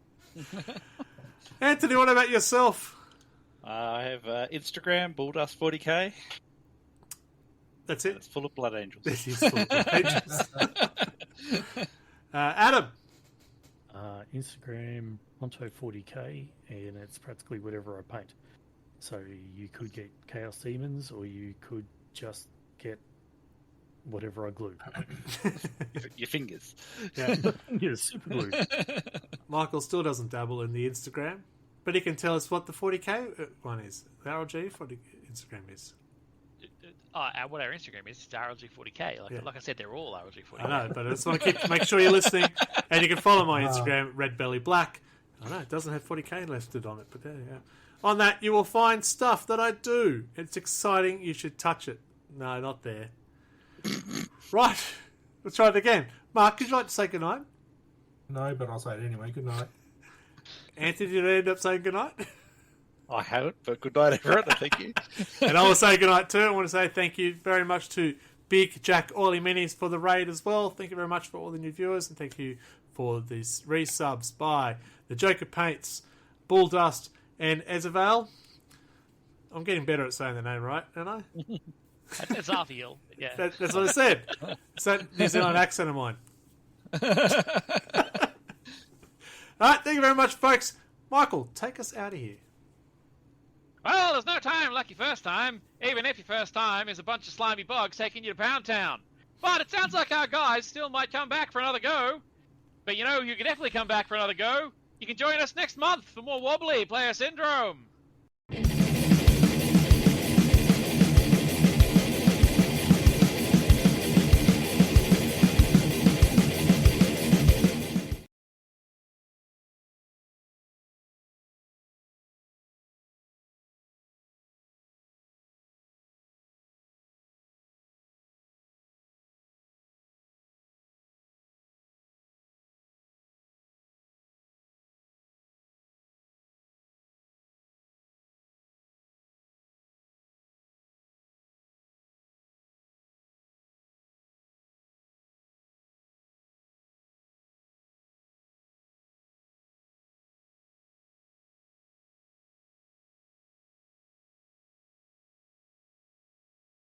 Anthony, what about yourself? I have Instagram, Bulldust40K. That's it? It's full of blood angels. This is full of pages. Adam? Instagram, Monto40K, and it's practically whatever I paint. So you could get Chaos Demons, or you could just get whatever I glue. Your fingers. Yeah. Yeah, super glue. Michael still doesn't dabble in the Instagram, but he can tell us what the 40K one is. The RLG 40 Instagram is. What our Instagram is, it's RLG40K. Like I said, they're all RLG40K. I know, but I just want to make sure you're listening. And you can follow my Instagram, RedBellyBlack. I know, it doesn't have 40K listed on it, but there you go. On that, you will find stuff that I do. It's exciting. You should touch it. No, not there. Right. Let's try it again. Mark, would you like to say goodnight? No, but I'll say it anyway. Good night. Anthony, did you end up saying goodnight? I haven't, but good night, everyone. Thank you. And I will say goodnight too. I want to say thank you very much to Big Jack Oily Minis for the raid as well. Thank you very much for all the new viewers, and thank you for these resubs by the Joker Paints, Bulldust, and Ezeval. I'm getting better at saying the name right, aren't I? It's Arviel. Yeah. That's what I said. It's that New Zealand accent of mine. All right, thank you very much, folks. Michael, take us out of here. Well, there's no time like your first time, even if your first time is a bunch of slimy bugs taking you to Pound Town. But it sounds like our guys still might come back for another go. But you know, you can definitely come back for another go. You can join us next month for more Wobbly Player Syndrome.